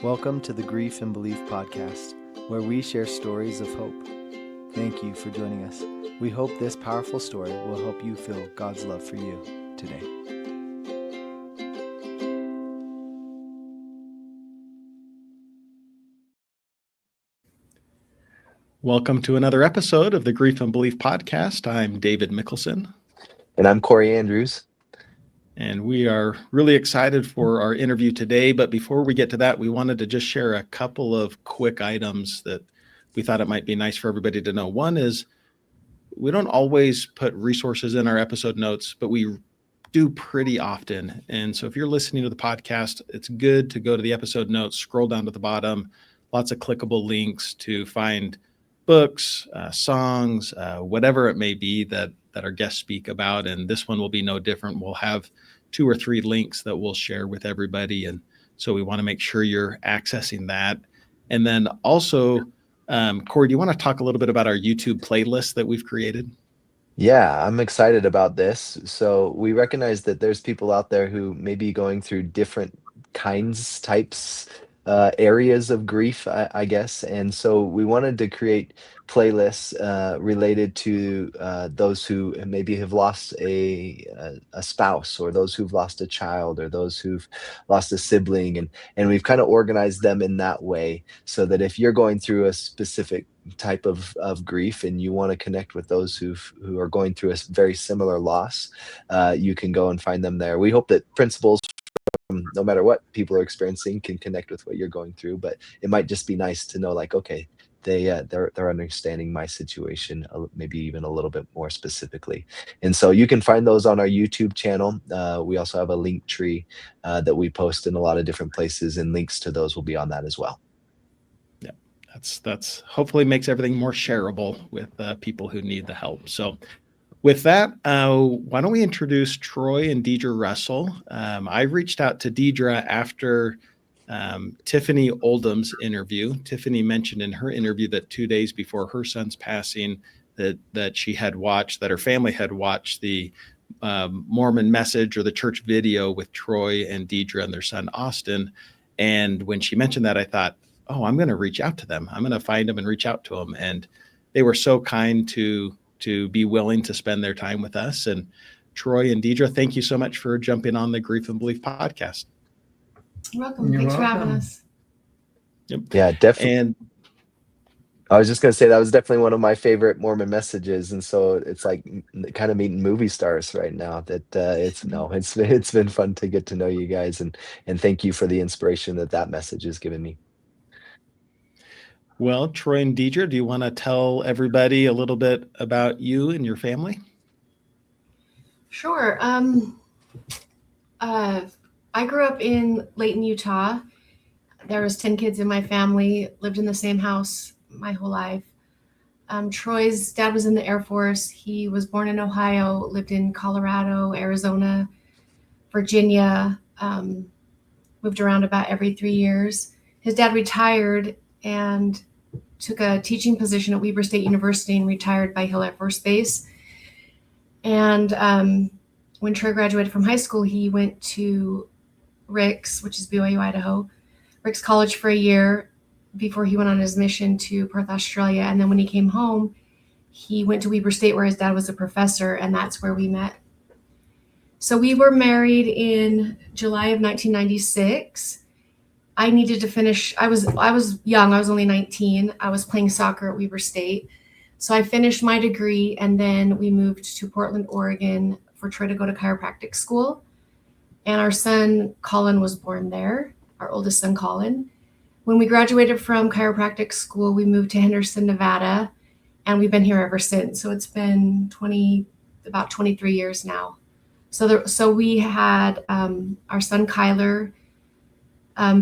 Welcome to the Grief and Belief podcast, where we share stories of hope. Thank you for joining us. We hope this powerful story will help you feel God's love for you today. Welcome to another episode of the Grief and Belief podcast. I'm David Mickelson. And I'm Kori Andrews. And we are really excited for our interview today. But before we get to that, we wanted to just share a couple of quick items that we thought it might be nice for everybody to know. One is we don't always put resources in our episode notes, but we do pretty often. And so if you're listening to the podcast, it's good to go to the episode notes, scroll down to the bottom, lots of clickable links to find books, songs, whatever it may be that our guests speak about. And this one will be no different. We'll have 2 or 3 links that we'll share with everybody. And so we want to make sure you're accessing that. And then also, Kori, do you want to talk a little bit about our YouTube playlist that we've created? Yeah, I'm excited about this. So we recognize that there's people out there who may be going through different types, areas of grief, I guess. And so we wanted to create playlists related to those who maybe have lost a spouse, or those who've lost a child, or those who've lost a sibling. And we've kind of organized them in that way so that if you're going through a specific type of grief and you want to connect with those who are going through a very similar loss, you can go and find them there. We hope that principles, no matter what people are experiencing, can connect with what you're going through, but it might just be nice to know, like, okay, they're understanding my situation, maybe even a little bit more specifically. And so you can find those on our YouTube channel. We also have a link tree that we post in a lot of different places, and links to those will be on that as well. Yeah, that's hopefully makes everything more shareable with people who need the help. So with that, why don't we introduce Troy and Deedra Russell? I reached out to Deedra after Tiffany Oldham's interview. Tiffany mentioned in her interview that 2 days before her son's passing, that she had watched, that her family had watched the Mormon Message or the church video with Troy and Deedra and their son Austen. And when she mentioned that, I thought, oh, I'm going to reach out to them. I'm going to find them and reach out to them. And they were so kind to be willing to spend their time with us. And Troy and Deedra, thank you so much for jumping on the Grief and Belief podcast. You're welcome. Thanks for having us. Yep. Yeah, definitely. And I was just going to say that was definitely one of my favorite Mormon messages. And so it's like kind of meeting movie stars right now. That it's been fun to get to know you guys, and thank you for the inspiration that message has given me. Well, Troy and Deedra, do you want to tell everybody a little bit about you and your family? Sure. I grew up in Layton, Utah. There was 10 kids in my family, lived in the same house my whole life. Troy's dad was in the Air Force. He was born in Ohio, lived in Colorado, Arizona, Virginia, moved around about every 3 years. His dad retired and took a teaching position at Weber State University and retired by Hill Air Force Base. And when Troy graduated from high school, he went to Ricks, which is BYU, Idaho, Ricks College for a year before he went on his mission to Perth, Australia. And then when he came home, he went to Weber State where his dad was a professor, and that's where we met. So we were married in July of 1996. I needed to finish. I was young. I was only 19. I was playing soccer at Weber State. So I finished my degree, and then we moved to Portland, Oregon for Troy to go to chiropractic school. And our son, Colin, was born there, our oldest son, Colin. When we graduated from chiropractic school, we moved to Henderson, Nevada, and we've been here ever since. So it's been about 23 years now. So we had our son, Kyler,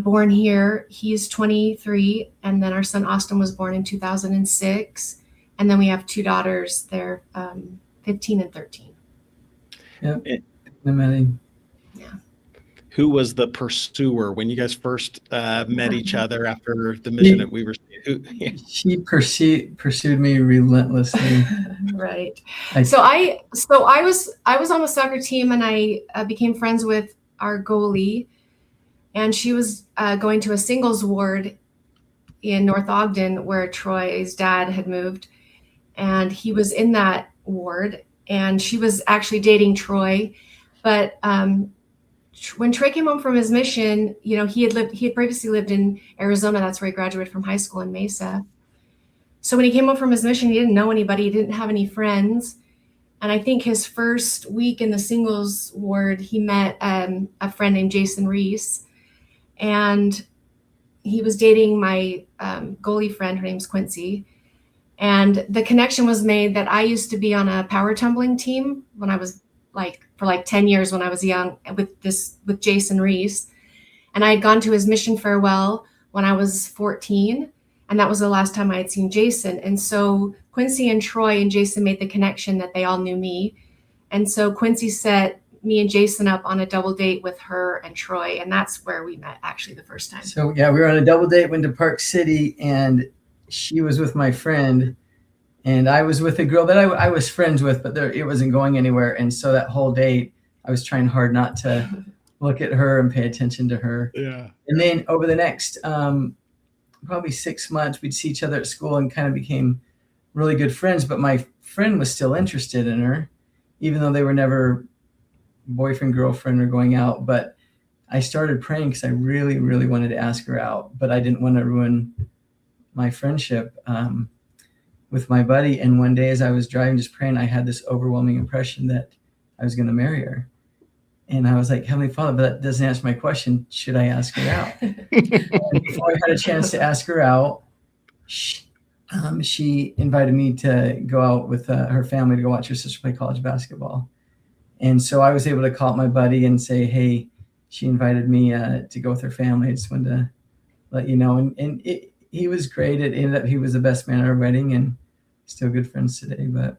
born here. He's 23, and then our son Austen was born in 2006, and then we have 2 daughters. They're 15 and 13. Yep. Yeah. Who was the pursuer when you guys first met each other after the mission at Weber State? She pursued me relentlessly. Right. So I was on the soccer team, and I became friends with our goalie. And she was going to a singles ward in North Ogden where Troy's dad had moved. And he was in that ward, and she was actually dating Troy. But when Troy came home from his mission, he had previously lived in Arizona. That's where he graduated from high school in Mesa. So when he came home from his mission, he didn't know anybody. He didn't have any friends. And I think his first week in the singles ward, he met a friend named Jason Reese. And he was dating my goalie friend. Her name's Quincy. And the connection was made that I used to be on a power tumbling team when I was for 10 years when I was young with Jason Reese. And I had gone to his mission farewell when I was 14. And that was the last time I had seen Jason. And so Quincy and Troy and Jason made the connection that they all knew me. And so Quincy set me and Jason up on a double date with her and Troy. And that's where we met actually the first time. So yeah, we were on a double date, went to Park City, and she was with my friend. And I was with a girl that I was friends with, but it wasn't going anywhere. And so that whole date, I was trying hard not to look at her and pay attention to her. Yeah. And then over the next probably 6 months, we'd see each other at school and kind of became really good friends. But my friend was still interested in her, even though they were never boyfriend, girlfriend, or going out. But I started praying because I really, really wanted to ask her out, but I didn't want to ruin my friendship with my buddy. And one day as I was driving, just praying, I had this overwhelming impression that I was going to marry her. And I was like, Heavenly Father, but that doesn't answer my question. Should I ask her out? And before I had a chance to ask her out, she invited me to go out with her family to go watch her sister play college basketball. And so I was able to call up my buddy and say, hey, she invited me to go with her family. I just wanted to let you know. And he was great. It ended up, he was the best man at our wedding and still good friends today. But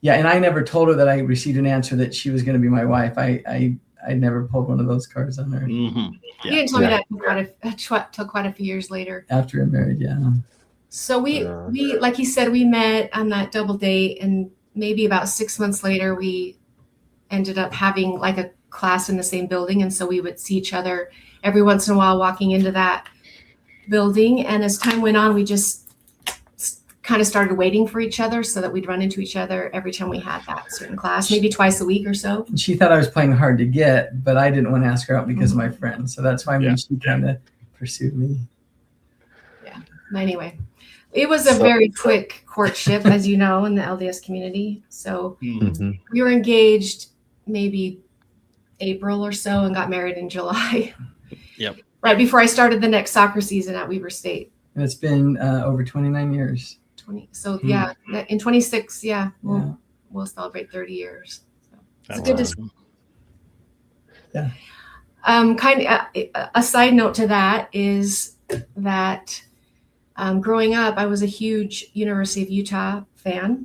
yeah, and I never told her that I received an answer that she was going to be my wife. I never pulled one of those cards on her. Mm-hmm. You didn't tell me that till quite a few years later. After we're married, yeah. So we like he said, we met on that double date, and maybe about 6 months later, we ended up having like a class in the same building. And so we would see each other every once in a while walking into that building. And as time went on, we just kind of started waiting for each other so that we'd run into each other every time we had that certain class, maybe twice a week or so. And she thought I was playing hard to get, but I didn't want to ask her out because of my friend. So that's why she kind of pursued me. Yeah. Anyway, it was a very quick courtship, as you know, in the LDS community. So we were engaged maybe April or so and got married in July. Yep. Right before I started the next soccer season at Weber State. And it's been over 29 years. So yeah, in 26, we'll celebrate 30 years. So it's good awesome. Yeah. Kind of a side note to that is that growing up, I was a huge University of Utah fan,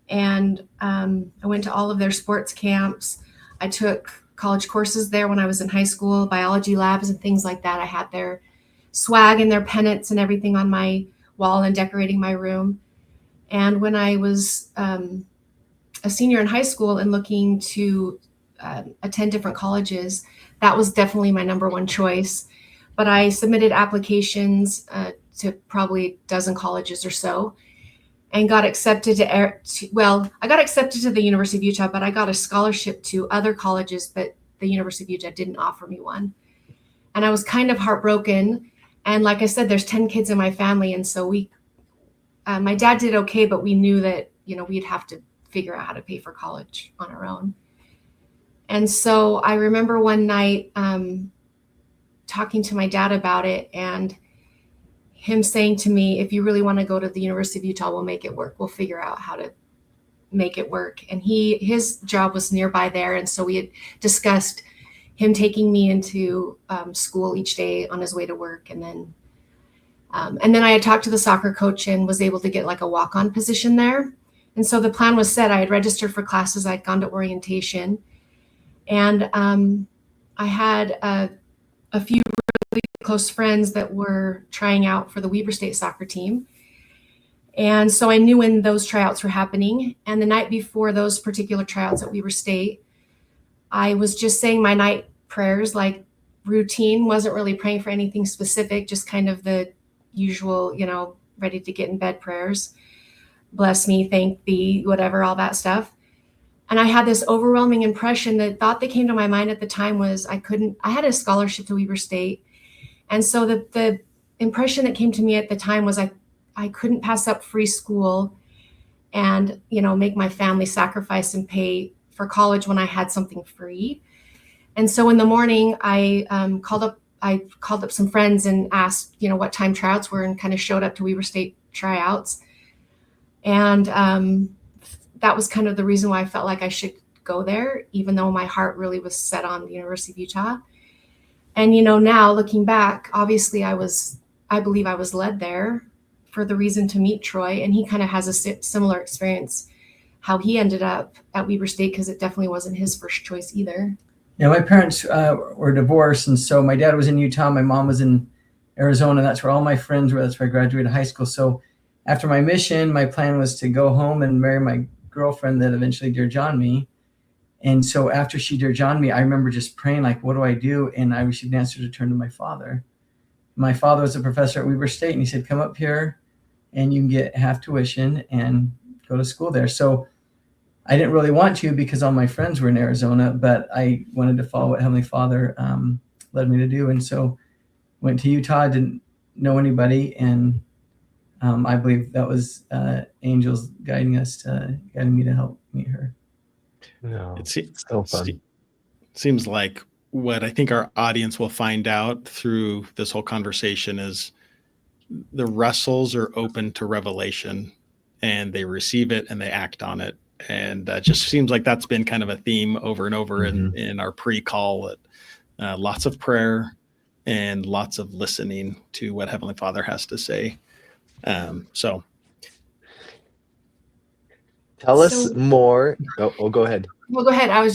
and I went to all of their sports camps. I took college courses there when I was in high school, biology labs and things like that. I had their swag and their pennants and everything on my wall and decorating my room. And when I was a senior in high school and looking to attend different colleges, that was definitely my number one choice. But I submitted applications to probably a dozen colleges or so, and got accepted I got accepted to the University of Utah, but I got a scholarship to other colleges, but the University of Utah didn't offer me one. And I was kind of heartbroken. And like I said, there's 10 kids in my family. And so my dad did okay, but we knew that, we'd have to figure out how to pay for college on our own. And so I remember one night talking to my dad about it, and him saying to me, if you really want to go to the University of Utah, we'll make it work. We'll figure out how to make it work. And his job was nearby there. And so we had discussed him taking me into school each day on his way to work. And then I had talked to the soccer coach and was able to get like a walk-on position there. And so the plan was set. I had registered for classes. I'd gone to orientation, and I had a few really close friends that were trying out for the Weber State soccer team. And so I knew when those tryouts were happening. And the night before those particular tryouts at Weber State, I was just saying my night prayers, like, routine. Wasn't really praying for anything specific, just kind of the usual, ready to get in bed prayers. Bless me, thank thee, whatever, all that stuff. And I had this overwhelming impression. The thought that came to my mind at the time was I had a scholarship to Weber State. And so the impression that came to me at the time was I couldn't pass up free school and, make my family sacrifice and pay for college when I had something free. And so in the morning, I called up some friends and asked, what time tryouts were, and kind of showed up to Weber State tryouts. And that was kind of the reason why I felt like I should go there, even though my heart really was set on the University of Utah. And, now looking back, obviously I believe I was led there for the reason to meet Troy. And he kind of has a similar experience, how he ended up at Weber State, because it definitely wasn't his first choice either. Yeah, my parents were divorced. And so my dad was in Utah. My mom was in Arizona. That's where all my friends were. That's where I graduated high school. So after my mission, my plan was to go home and marry my girlfriend that eventually Dear John me. And so after she Dear John me, I remember just praying, like, what do I do? And I received an answer to turn to my father. My father was a professor at Weber State, and he said, come up here and you can get half tuition and go to school there. So I didn't really want to, because all my friends were in Arizona, but I wanted to follow what Heavenly Father led me to do. And so went to Utah, didn't know anybody, and I believe that was angels guiding me to help meet her. No, It's so fun. Seems like what I think our audience will find out through this whole conversation is the Russells are open to revelation, and they receive it and they act on it. And just seems like that's been kind of a theme over and over in our pre-call, that lots of prayer and lots of listening to what Heavenly Father has to say. So tell us more. Oh, go ahead. Well, go ahead. I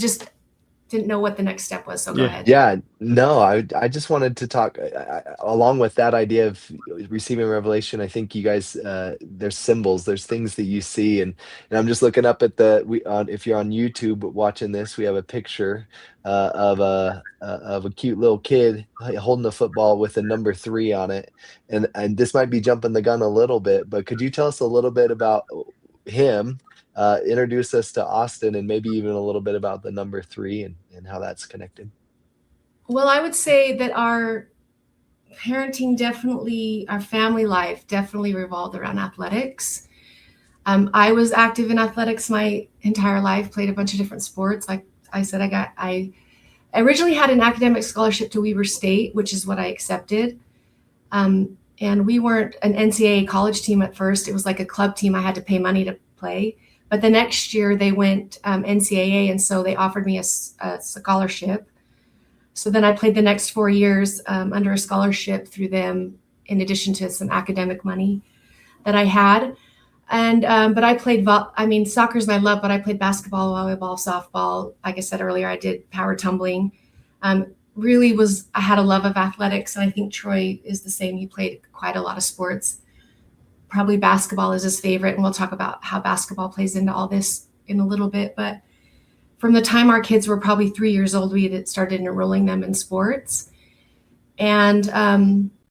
didn't know what the next step was, so go ahead. Yeah, no, I just wanted to talk along with that idea of receiving revelation. I think you guys, there's symbols, there's things that you see, and I'm just looking up at if you're on YouTube watching this, we have a picture of a cute little kid holding a football with a number 3 on it, and this might be jumping the gun a little bit, but could you tell us a little bit about him? Introduce us to Austen, and maybe even a little bit about the number 3 and how that's connected. Well, I would say that our parenting our family life definitely revolved around athletics. I was active in athletics my entire life, played a bunch of different sports. Like I said, I originally had an academic scholarship to Weber State, which is what I accepted. And we weren't an NCAA college team at first. It was like a club team. I had to pay money to play. But the next year they went NCAA, and so they offered me a scholarship. So then I played the next 4 years under a scholarship through them, in addition to some academic money that I had. And but I played soccer's my love, but I played basketball, volleyball, softball. Like I said earlier, I did power tumbling. I had a love of athletics, and I think Troy is the same. He played quite a lot of sports. Probably basketball is his favorite, and we'll talk about how basketball plays into all this in a little bit. But from the time our kids were probably 3 years old, we had started enrolling them in sports. And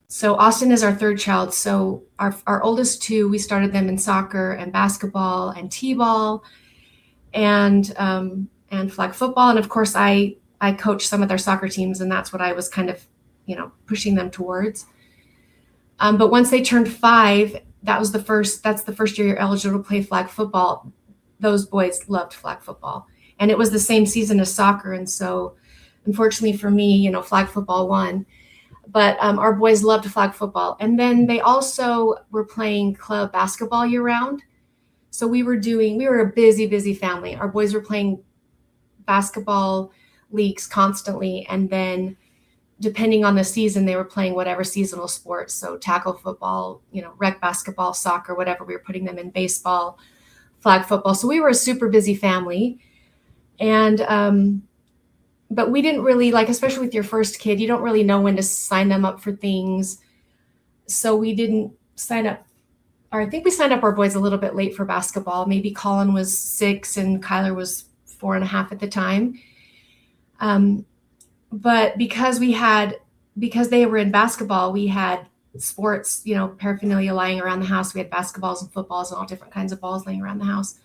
so Austen is our third child. So our oldest 2, we started them in soccer and basketball and t-ball and flag football. And of course, I coached some of their soccer teams, and that's what I was kind of, pushing them towards. But once they turned 5, that's the first year you're eligible to play flag football. Those boys loved flag football, and it was the same season as soccer. And so unfortunately for me, flag football won, but our boys loved flag football. And then they also were playing club basketball year round. So we were a busy family. Our boys were playing basketball leagues constantly. And then depending on the season, they were playing whatever seasonal sports. So tackle football, rec basketball, soccer, whatever. We were putting them in baseball, flag football. So we were a super busy family. And, but we didn't really, especially with your first kid, you don't really know when to sign them up for things. So we didn't sign up, or I think we signed up our boys a little bit late for basketball. Maybe Colin was 6 and Kyler was 4.5 at the time. but because they were in basketball, we had sports, paraphernalia lying around the house. We had basketballs and footballs and all different kinds of balls laying around the house.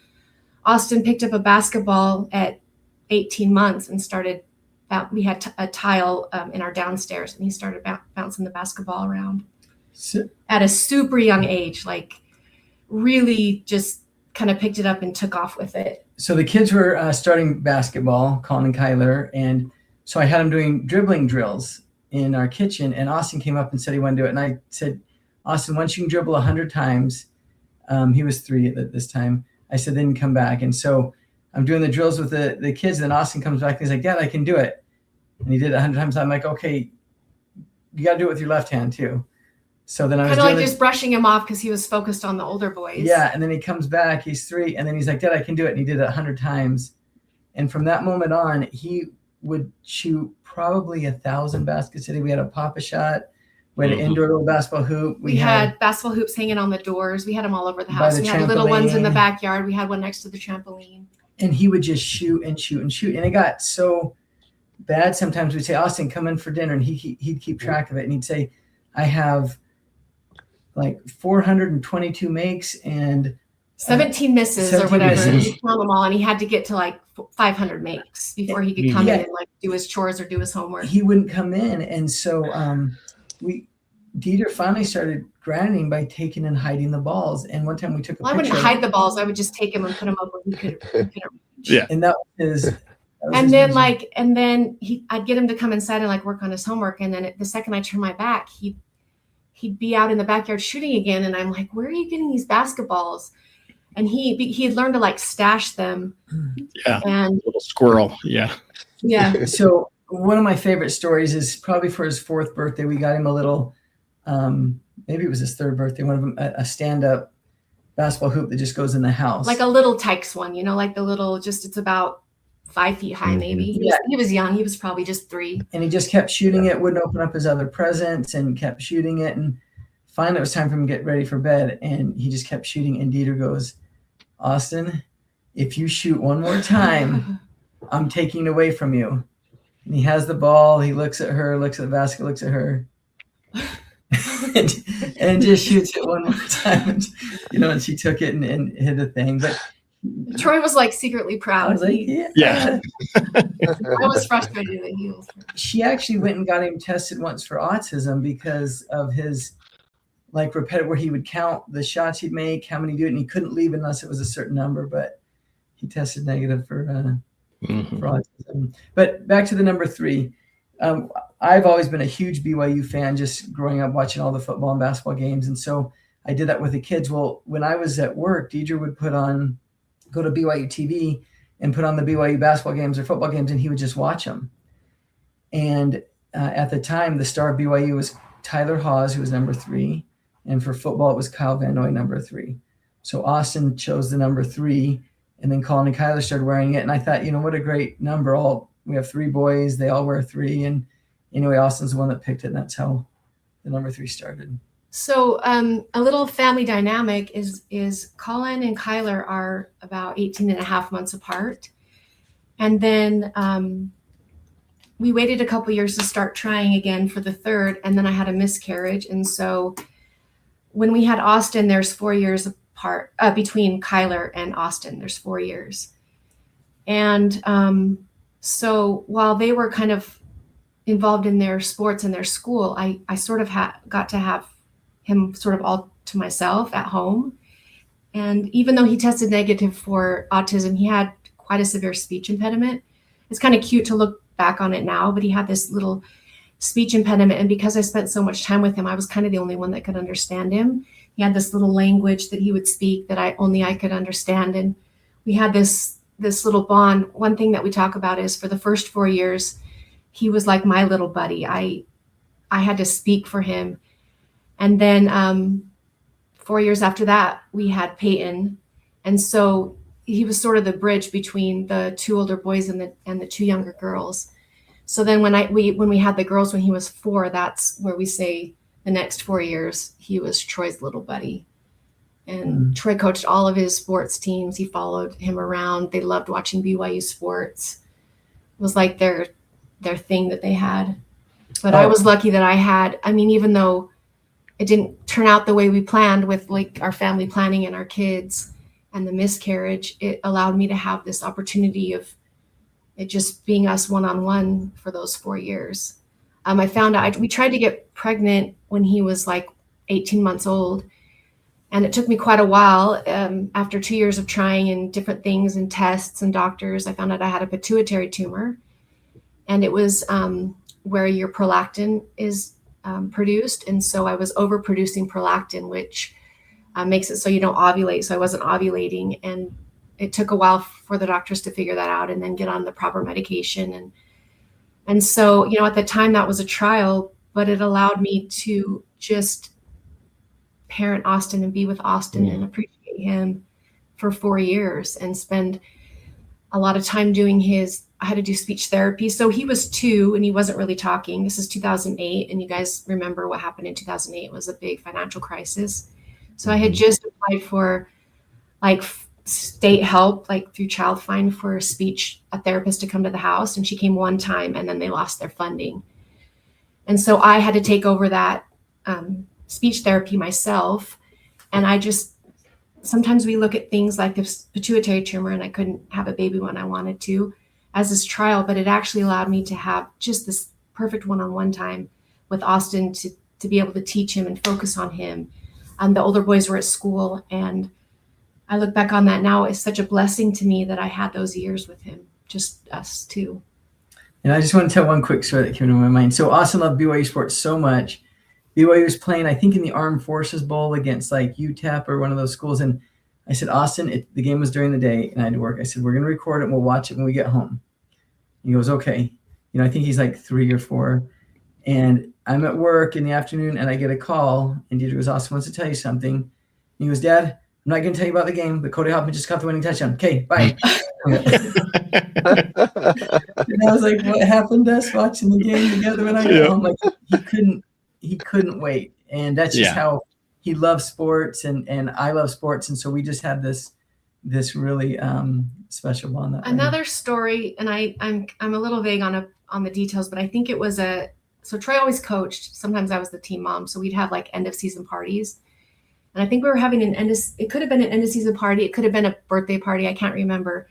Austen picked up a basketball at 18 months and started. We had a tile in our downstairs, and he started bouncing the basketball around at a super young age, like really just kind of picked it up and took off with it. So the kids were starting basketball, Colin and Kyler, and so I had them doing dribbling drills in our kitchen, and Austen came up and said he wanted to do it. And I said, Austen, once you can dribble 100 times, he was 3 at this time. I said, then come back. And so I'm doing the drills with the kids, and then Austen comes back and he's like, Dad, I can do it. And he did it 100 times. I'm like, okay, you got to do it with your left hand too. So then I was kind of like just brushing him off because he was focused on the older boys. Yeah. And then he comes back, he's 3. And then he's like, Dad, I can do it. And he did it 100 times. And from that moment on, he would shoot probably 1,000 baskets a day. We had a Papa shot. We had an indoor little basketball hoop. We had basketball hoops hanging on the doors. We had them all over the house. We had little ones in the backyard. We had one next to the trampoline. And he would just shoot and shoot and shoot. And it got so bad. Sometimes we'd say, Austen, come in for dinner. And he'd keep track of it. And he'd say, I have like 422 makes and 17 misses or whatever. He'd count them all. And he had to get to like 500 makes before he could come in and like do his chores or do his homework. He wouldn't come in. And so Deedra finally started grinding by taking and hiding the balls. And one time we took a picture. I wouldn't hide the balls. I would just take them and put them up where he couldn't reach. Yeah. And that was and then I'd get him to come inside and like work on his homework. And then the second I turned my back, he'd be out in the backyard shooting again. And I'm like, where are you getting these basketballs? And he had learned to like stash them. Yeah. And little squirrel. Yeah. Yeah. So one of my favorite stories is probably for his 4th birthday. We got him a little, maybe it was his 3rd birthday. One of them, a stand-up basketball hoop that just goes in the house. Like a little Tykes one, like the little, it's about 5 feet high, maybe. He was young. He was probably just 3. And he just kept shooting it, wouldn't open up his other presents and kept shooting it. And finally it was time for him to get ready for bed. And he just kept shooting. And Deedra goes, Austen, if you shoot one more time, I'm taking it away from you. And he has the ball. He looks at her, looks at the basket, looks at her, and just shoots it one more time. And she took it and hit the thing. But Troy was like secretly proud. I was like, yeah. I was frustrated that he was. She actually went and got him tested once for autism because of his like repetitive, where he would count the shots he'd make, how many do it, and he couldn't leave unless it was a certain number. But he tested negative for autism. But back to the number 3. I've always been a huge BYU fan, just growing up watching all the football and basketball games. And so I did that with the kids. Well, when I was at work, Deedra would go to BYU TV and put on the BYU basketball games or football games, and he would just watch them. And at the time, the star of BYU was Tyler Hawes, who was number 3. And for football, it was Kyle Van Noy, number 3. So Austen chose the number 3. And then Colin and Kyler started wearing it. And I thought, what a great number. We have 3 boys. They all wear 3. And anyway, Austen's the one that picked it. And that's how the number 3 started. So a little family dynamic is Colin and Kyler are about 18 and a half months apart. And then we waited a couple years to start trying again for the 3rd. And then I had a miscarriage. And so when we had Austen, there's 4 years apart between Kyler and Austen. There's 4 years. And so while they were kind of involved in their sports and their school, I sort of got to have him sort of all to myself at home. And even though he tested negative for autism, he had quite a severe speech impediment. It's kind of cute to look back on it now, but he had this little speech impediment. And because I spent so much time with him, I was kind of the only one that could understand him. He had this little language that he would speak that only I could understand. And we had this little bond. One thing that we talk about is for the first 4 years, he was like my little buddy. I had to speak for him. And then 4 years after that, we had Peyton. And so he was sort of the bridge between the 2 older boys and the 2 younger girls. So then when we had the girls when he was 4, that's where we say the next 4 years, he was Troy's little buddy. And Troy coached all of his sports teams. He followed him around. They loved watching BYU sports. It was like their their thing that they had. But I was lucky that I had, I mean, even though it didn't turn out the way we planned with like our family planning and our kids and the miscarriage, it allowed me to have this opportunity of it just being us one-on-one for those 4 years. I found out we tried to get pregnant when he was like 18 months old. And it took me quite a while. After 2 years of trying and different things and tests and doctors, I found out I had a pituitary tumor. And it was where your prolactin is produced. And so I was overproducing prolactin, which makes it so you don't ovulate. So I wasn't ovulating. And it took a while for the doctors to figure that out and then get on the proper medication. And so, you know, at the time that was a trial, but it allowed me to just parent Austen and be with Austen and appreciate him for 4 years and spend a lot of time doing I had to do speech therapy. So he was 2 and he wasn't really talking. This is 2008. And you guys remember what happened in 2008. It was a big financial crisis. So I had just applied for like state help, like through Child Find for a therapist to come to the house. And she came one time and then they lost their funding. And so I had to take over that speech therapy myself. And sometimes we look at things like this pituitary tumor and I couldn't have a baby when I wanted to as this trial, but it actually allowed me to have just this perfect one-on-one time with Austen to be able to teach him and focus on him. The older boys were at school, and I look back on that now. It's such a blessing to me that I had those years with him, just us two. And I just want to tell one quick story that came into my mind. So Austen loved BYU sports so much. BYU was playing, I think, in the Armed Forces Bowl against like UTEP or one of those schools. And I said, Austen, the game was during the day and I had to work. I said, we're going to record it and we'll watch it when we get home. He goes, okay. You know, I think he's like 3 or 4. And I'm at work in the afternoon and I get a call and Deedra goes, Austen wants to tell you something. And he goes, Dad, I'm not going to tell you about the game, but Cody Hoffman just caught the winning touchdown. Okay, bye. And I was like, what happened to us watching the game together when I got home? Like he couldn't wait. And that's just how he loves sports and I love sports. And so we just had this really special bond. Another story, and I'm a little vague on the details, but I think it was so Troy always coached. Sometimes I was the team mom. So we'd have like end of season parties. And I think we were having it could have been an end of season party. It could have been a birthday party. I can't remember,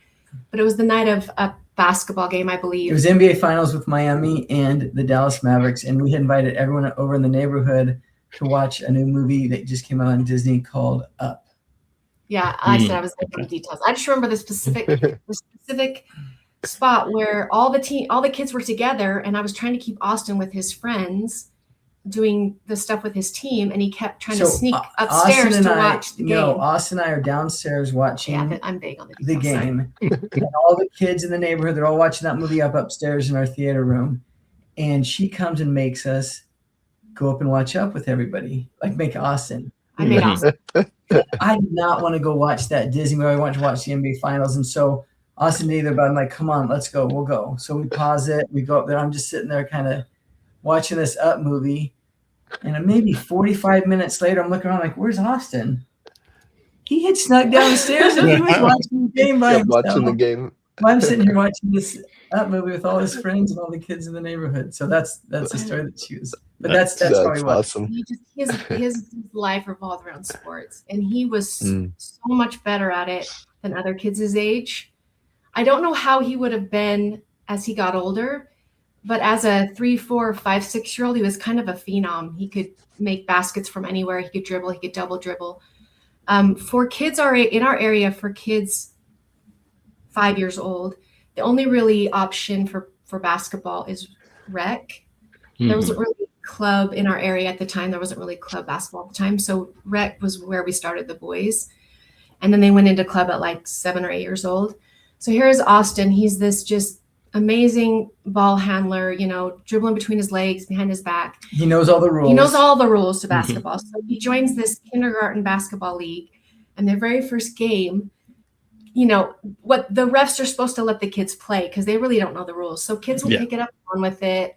but it was the night of a basketball game, I believe. It was NBA Finals with Miami and the Dallas Mavericks. And we had invited everyone over in the neighborhood to watch a new movie that just came out on Disney called Up. Yeah, I said I was looking at the details. I just remember the specific spot where all the kids were together, and I was trying to keep Austen with his friends doing the stuff with his team, and he kept trying to sneak upstairs to watch the game. No, Austen and I are downstairs watching I'm big on the game. And all the kids in the neighborhood, they're all watching that movie upstairs in our theater room. And she comes and makes us go up and watch Up with everybody, like make Austen. I made Austen. I did not want to go watch that Disney movie. I wanted to watch the NBA Finals. And so Austen neither, but I'm like, come on, let's go. We'll go. So we pause it. We go up there. I'm just sitting there kind of watching this Up movie. And maybe 45 minutes later, I'm looking around like, where's Austen? He had snuck downstairs and he was watching the game by himself. Watching the game. I'm sitting here watching this Up movie with all his friends and all the kids in the neighborhood. So that's the story that she was. But that's probably awesome. His life revolved around sports, and he was so much better at it than other kids his age. I don't know how he would have been as he got older, but as a 3, 4, 5, 6-year-old, he was kind of a phenom. He could make baskets from anywhere. He could dribble. He could double dribble. For kids in our area, for kids 5 years old, the only really option for basketball is rec. There wasn't really a club in our area at the time. There wasn't really club basketball at the time. So rec was where we started the boys. And then they went into club at like 7 or 8 years old. So here's Austen. He's this just amazing ball handler, dribbling between his legs, behind his back. He knows all the rules. He knows all the rules to basketball. So he joins this kindergarten basketball league. And their very first game, what the refs are supposed to let the kids play because they really don't know the rules. So kids will pick it up and run with it.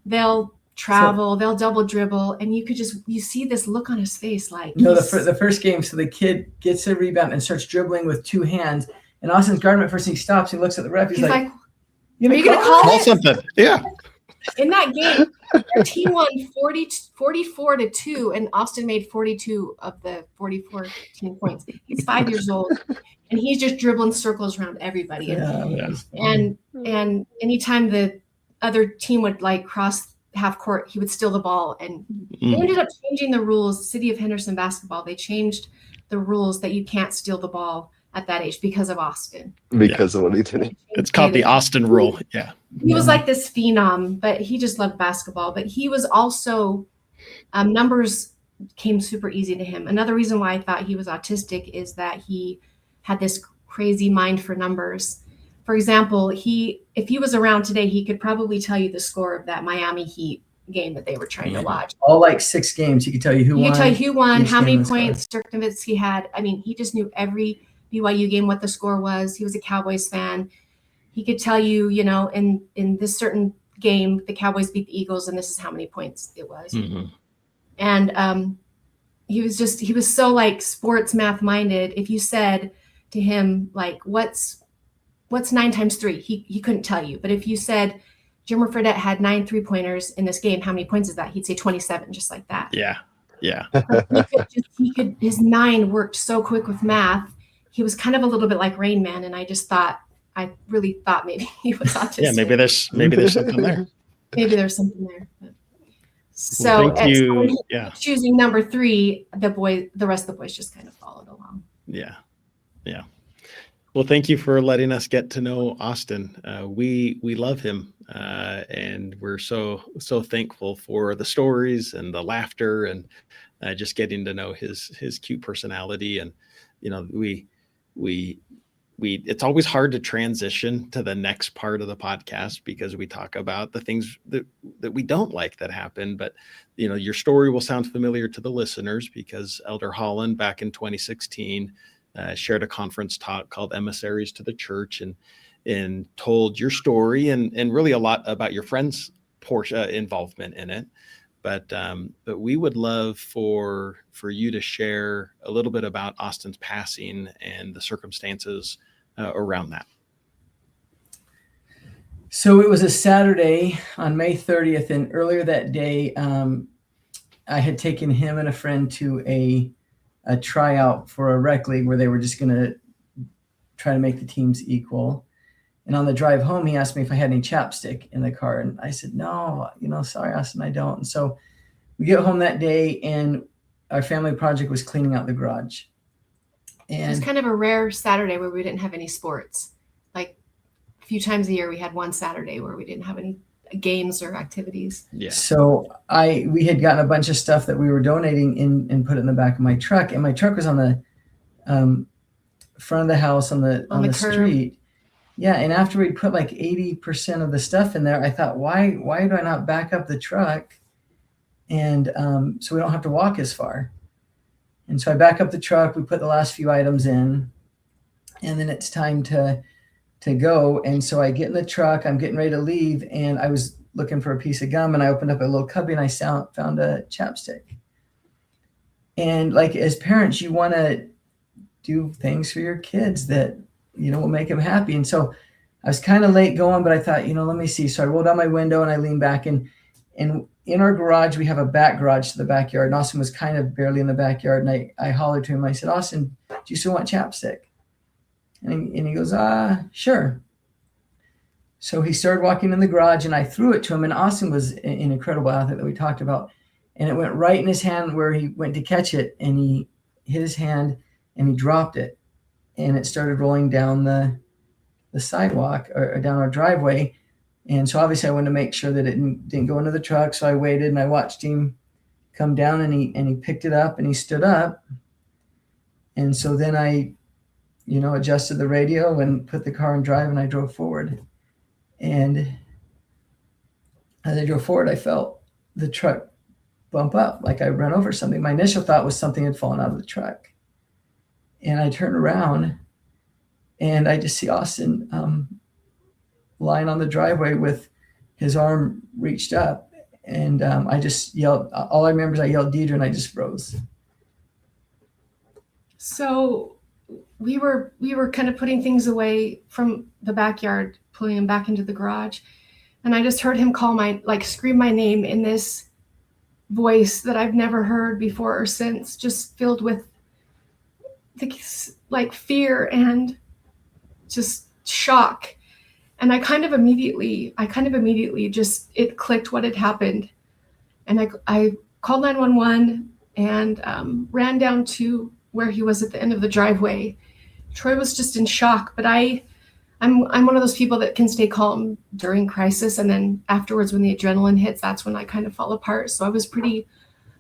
They'll travel, they'll double dribble, and you see this look on his face like the first game. So the kid gets a rebound and starts dribbling with 2 hands, and Austen's guarding at first. And he stops. He looks at the ref. He's like, Are you going to call Call it? something. Yeah. In that game, their team won 44-2, and Austen made 42 of the 44 team points. He's 5 years old, and he's just dribbling circles around everybody. And anytime the other team would like cross half court, he would steal the ball. And they ended up changing the rules. City of Henderson basketball, they changed the rules that you can't steal the ball at that age because of Austen. Because of what he did. It's called the Austen rule. Yeah. He was like this phenom, but he just loved basketball. But he was also, numbers came super easy to him. Another reason why I thought he was autistic is that he had this crazy mind for numbers. For example, if he was around today, he could probably tell you the score of that Miami Heat game that they were trying to watch. All like 6 games. He could tell you who won. He could tell you who won, how many points Dirk Nowitzki had. I mean, he just knew every BYU game, what the score was. He was a Cowboys fan. He could tell you, in this certain game, the Cowboys beat the Eagles, and this is how many points it was. Mm-hmm. And he was so like sports math minded. If you said to him, like, what's 9 times 3? He couldn't tell you. But if you said Jimmer Fredette had 9 3-pointers in this game, how many points is that? He'd say 27, just like that. Yeah. Yeah. His mind worked so quick with math. He was kind of a little bit like Rain Man. And I really thought maybe he was autistic. Yeah. Maybe there's something there. Maybe there's something there. So thank you. Yeah. Choosing number 3, the rest of the boys just kind of followed along. Yeah. Yeah. Well, thank you for letting us get to know Austen. We love him, and we're so thankful for the stories and the laughter and just getting to know his cute personality. And we it's always hard to transition to the next part of the podcast because we talk about the things that we don't like that happen. But your story will sound familiar to the listeners because Elder Holland back in 2016. Shared a conference talk called Emissaries to the Church and told your story and really a lot about your friend's involvement in it. But we would love for you to share a little bit about Austen's passing and the circumstances around that. So it was a Saturday on May 30th, and earlier that day, I had taken him and a friend to a tryout for a rec league where they were just going to try to make the teams equal. And on the drive home, he asked me if I had any chapstick in the car. And I said, no, sorry, Austen, I don't. And so we get home that day and our family project was cleaning out the garage. And it was kind of a rare Saturday where we didn't have any sports. Like a few times a year, we had one Saturday where we didn't have any games or activities. Yeah. So we had gotten a bunch of stuff that we were donating and put it in the back of my truck, and my truck was on the front of the house on the street. Yeah. And after we put like 80% of the stuff in there, I thought, why do I not back up the truck? And so we don't have to walk as far. And so I back up the truck, we put the last few items in, and then it's time to go. And so I get in the truck, I'm getting ready to leave, and I was looking for a piece of gum, and I opened up a little cubby and I found a chapstick. And like as parents, you want to do things for your kids that, will make them happy. And so I was kind of late going, but I thought, let me see. So I rolled down my window and I leaned back, and in our garage, we have a back garage to the backyard. And Austen was kind of barely in the backyard. And I hollered to him. I said, Austen, do you still want chapstick? And he goes, sure. So he started walking in the garage and I threw it to him. And Austen was an incredible athlete that we talked about. And it went right in his hand where he went to catch it. And he hit his hand and he dropped it. And it started rolling down the sidewalk or down our driveway. And so obviously I wanted to make sure that it didn't go into the truck. So I waited and I watched him come down and he picked it up and he stood up. And so then I adjusted the radio and put the car in drive and I drove forward. And as I drove forward, I felt the truck bump up like I ran over something. My initial thought was something had fallen out of the truck. And I turned around and I just see Austen lying on the driveway with his arm reached up. And I just yelled, all I remember is I yelled Deedra and I just froze. So we were kind of putting things away from the backyard, pulling him back into the garage. And I just heard him scream my name in this voice that I've never heard before or since, just filled with like fear and just shock. And I kind of immediately just, it clicked what had happened. And I called 911 and ran down to where he was at the end of the driveway. Troy was just in shock, but I'm one of those people that can stay calm during crisis. And then afterwards, when the adrenaline hits, that's when I kind of fall apart. So I was pretty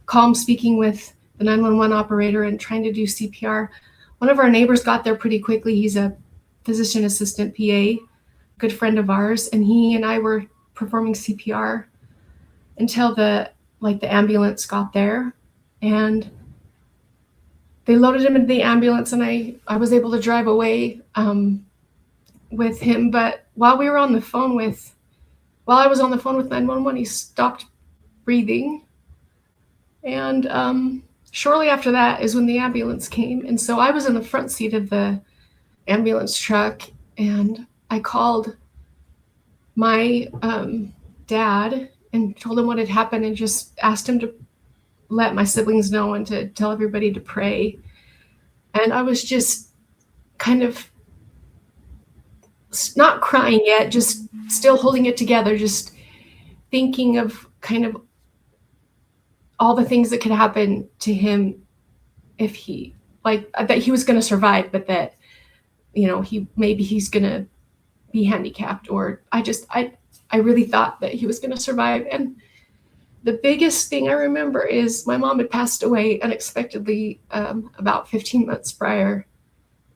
calm speaking with the 911 operator and trying to do CPR. One of our neighbors got there pretty quickly. He's a physician assistant PA, good friend of ours. And he and I were performing CPR until the ambulance got there. And they loaded him into the ambulance, and I was able to drive away with him. But while I was on the phone with 911, he stopped breathing. And shortly after that is when the ambulance came. And so I was in the front seat of the ambulance truck, and I called my dad and told him what had happened and just asked him to let my siblings know and to tell everybody to pray. And I was just kind of not crying yet, just still holding it together, just thinking of kind of all the things that could happen to him if he, that he was going to survive, but that, he's going to be handicapped, or I really thought that he was going to survive. And the biggest thing I remember is my mom had passed away unexpectedly about 15 months prior.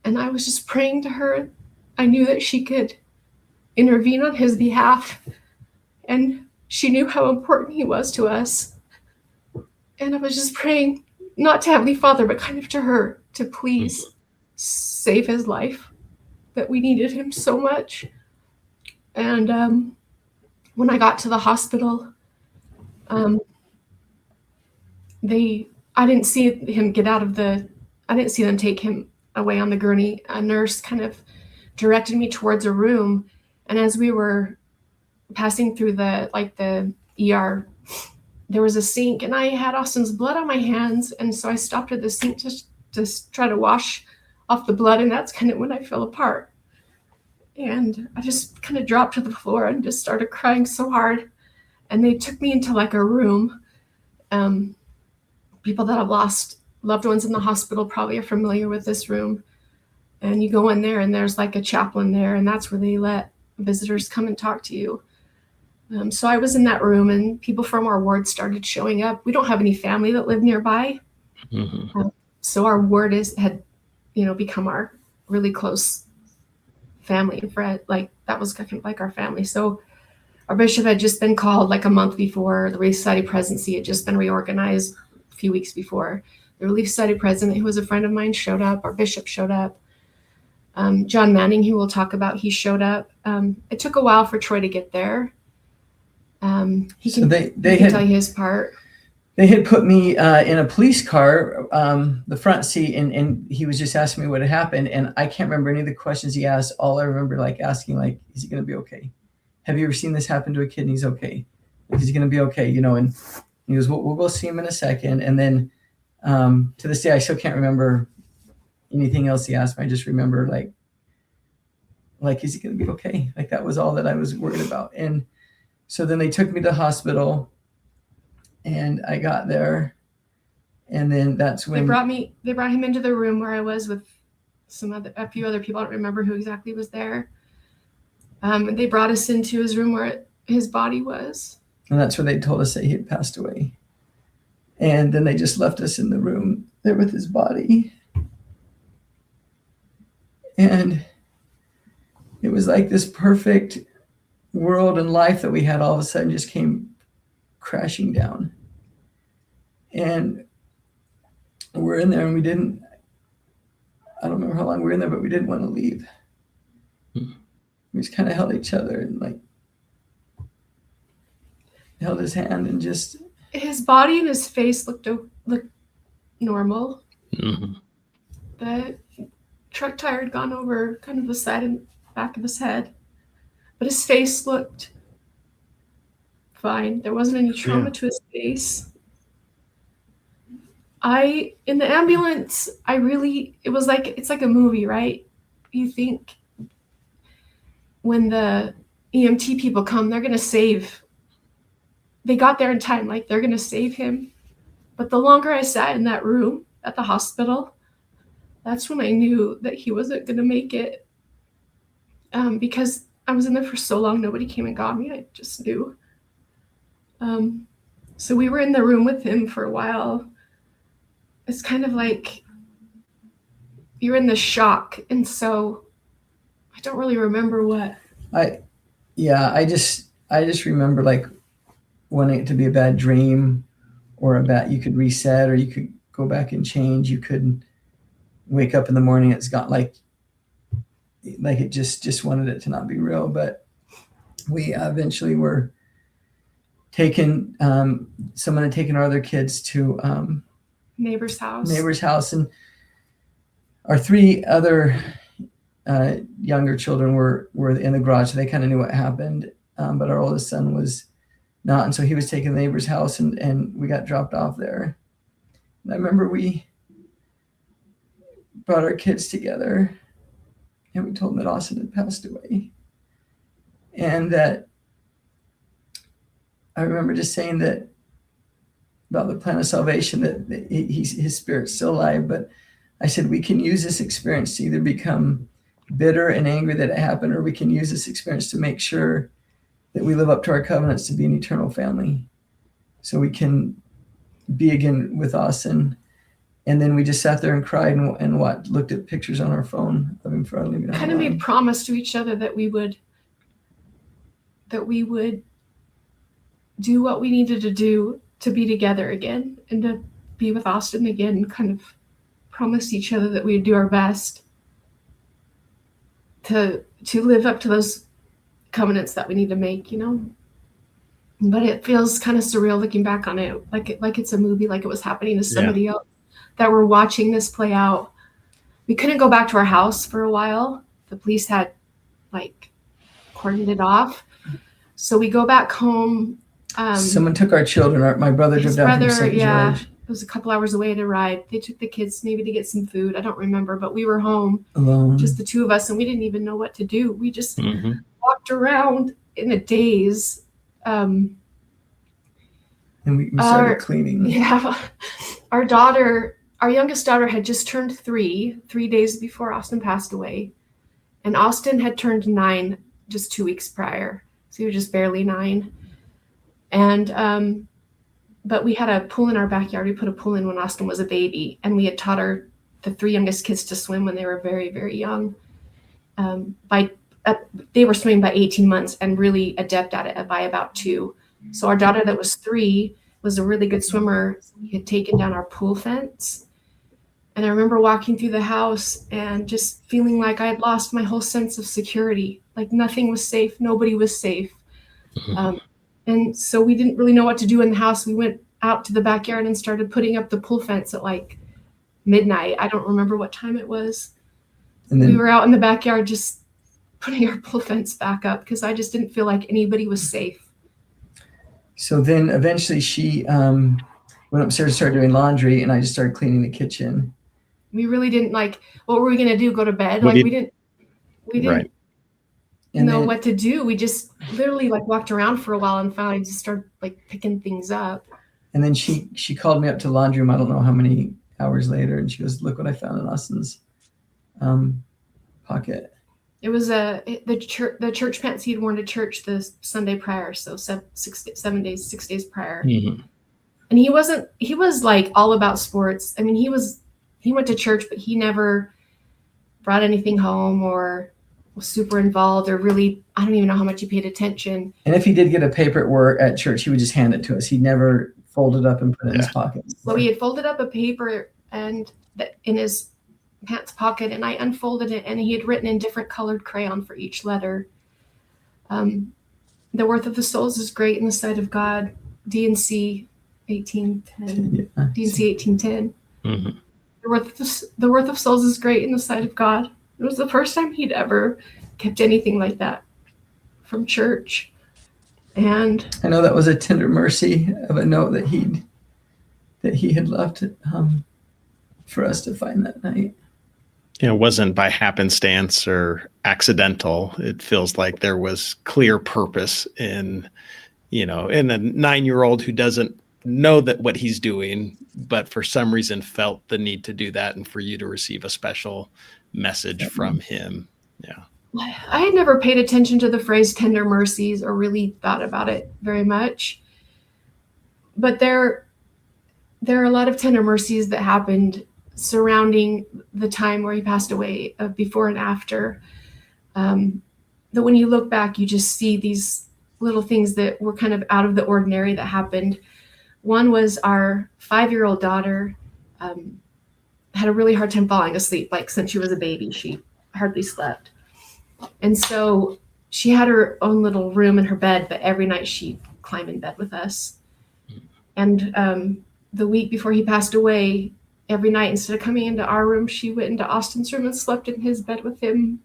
And I was just praying to her. I knew that she could intervene on his behalf. And she knew how important he was to us. And I was just praying, not to Heavenly Father, but kind of to her, to please save his life, that we needed him so much. And when I got to the hospital, I didn't see him get out of I didn't see them take him away on the gurney. A nurse kind of directed me towards a room. And as we were passing through the ER, there was a sink, and I had Austen's blood on my hands. And so I stopped at the sink to try to wash off the blood. And that's kind of when I fell apart. And I just kind of dropped to the floor and just started crying so hard. And they took me into a room. People that have lost loved ones in the hospital probably are familiar with this room. And you go in there, and there's a chaplain there, and that's where they let visitors come and talk to you. So I was in that room, and people from our ward started showing up. We don't have any family that live nearby. Mm-hmm. So our ward had become our really close family and friend. That was kind of like our family. So our bishop had just been called a month before. The Relief Society presidency had just been reorganized a few weeks before. The Relief Society president, who was a friend of mine, showed up. Our bishop showed up. John Manning, who we'll talk about, he showed up. It took a while for Troy to get there. He can tell you his part. They had put me in a police car, the front seat, and he was just asking me what had happened. And I can't remember any of the questions he asked. All I remember asking, is he going to be okay? Have you ever seen this happen to a kid and he's okay? Is he going to be okay? And he goes, we'll go see him in a second. And then to this day, I still can't remember anything else he asked me. I just remember is he going to be okay? That was all that I was worried about. And so then they took me to the hospital, and I got there, and then that's when they brought him into the room where I was with a few other people. I don't remember who exactly was there. And they brought us into his room where his body was. And that's where they told us that he had passed away. And then they just left us in the room there with his body. And it was this perfect world and life that we had all of a sudden just came crashing down. And we're in there, and I don't remember how long we were in there, but we didn't want to leave. We just kind of held each other and held his hand, and just his body and his face looked normal. Mm-hmm. The truck tire had gone over kind of the side and back of his head, but his face looked fine. There wasn't any trauma to his face. In the ambulance, it's like a movie, right? You think when the EMT people come, they got there in time, like they're going to save him. But the longer I sat in that room at the hospital, that's when I knew that he wasn't going to make it. Because I was in there for so long, nobody came and got me. I just knew. So we were in the room with him for a while. It's kind of like you're in the shock. And so I don't really remember what. I just remember like wanting it to be a bad dream or you could reset, or you could go back and change. You could wake up in the morning. It's got like it just wanted it to not be real. But we eventually were taken, someone had taken our other kids to neighbor's house, and our 3 other younger children were in the garage, so they kind of knew what happened, but our oldest son was not, and so he was taken to the neighbor's house, and we got dropped off there. And I remember we brought our kids together and we told them that Austen had passed away, and that I remember just saying that about the plan of salvation, that his spirit's still alive. But I said, we can use this experience to either become bitter and angry that it happened, or we can use this experience to make sure that we live up to our covenants to be an eternal family. So we can be again with Austen. And then we just sat there and cried and looked at pictures on our phone of him for leaving. Kind of made promise to each other that we would do what we needed to do to be together again and to be with Austen again. Kind of promised each other that we would do our best to live up to those covenants that we need to make, But it feels kind of surreal looking back on it, like it's a movie, like it was happening to somebody else, that we're watching this play out. We couldn't go back to our house for a while. The police had cordoned it off. So we go back home. Someone took our children. My brother drove down from St. George. It was a couple hours away to ride. They took the kids maybe to get some food. I don't remember, but we were home alone, just the 2 of us, and we didn't even know what to do. We just walked around in a daze. And we started cleaning. Yeah. Our youngest daughter had just turned 3 days before Austen passed away. And Austen had turned 9 just 2 weeks prior. So he was just barely 9. And, but we had a pool in our backyard. We put a pool in when Austen was a baby. And we had taught the 3 youngest kids to swim when they were very, very young. They were swimming by 18 months and really adept at it by about 2. So our daughter that was 3 was a really good swimmer. He had taken down our pool fence. And I remember walking through the house and just feeling like I had lost my whole sense of security. Like nothing was safe. Nobody was safe. And so we didn't really know what to do in the house. We went out to the backyard and started putting up the pool fence at midnight. I don't remember what time it was. And then we were out in the backyard just putting our pool fence back up because I just didn't feel like anybody was safe. So then eventually she went upstairs and started doing laundry, and I just started cleaning the kitchen. We really didn't what were we going to do? Go to bed? We didn't know what to do. We just literally walked around for a while and finally just started picking things up. And then she called me up to the laundry room, I don't know how many hours later, and she goes, "Look what I found in Austen's pocket." It was the church pants he'd worn to church the Sunday prior, so 6 days prior. Mm-hmm. And he was all about sports. I mean, he went to church, but he never brought anything home or was super involved or really, I don't even know how much he paid attention. And if he did get a paper at work at church, he would just hand it to us. He never folded up and put it in his pocket. So he had folded up a paper and in his pants pocket, and I unfolded it, and he had written in different colored crayon for each letter. The worth of the souls is great in the sight of God. D&C 1810. Yeah. D&C 1810. Mm-hmm. The worth of souls is great in the sight of God. It was the first time he'd ever kept anything like that from church. And I know that was a tender mercy of a note that he had left for us to find that night. It wasn't by happenstance or accidental. It feels like there was clear purpose in a 9-year-old who doesn't know that what he's doing, but for some reason felt the need to do that, and for you to receive a special message from him. Yeah. I had never paid attention to the phrase tender mercies or really thought about it very much. But there are a lot of tender mercies that happened surrounding the time where he passed away, before and after. That when you look back, you just see these little things that were kind of out of the ordinary that happened. One was our 5-year-old daughter had a really hard time falling asleep. Like, since she was a baby, she hardly slept. And so she had her own little room in her bed, but every night she'd climb in bed with us. And the week before he passed away, every night, instead of coming into our room, she went into Austen's room and slept in his bed with him.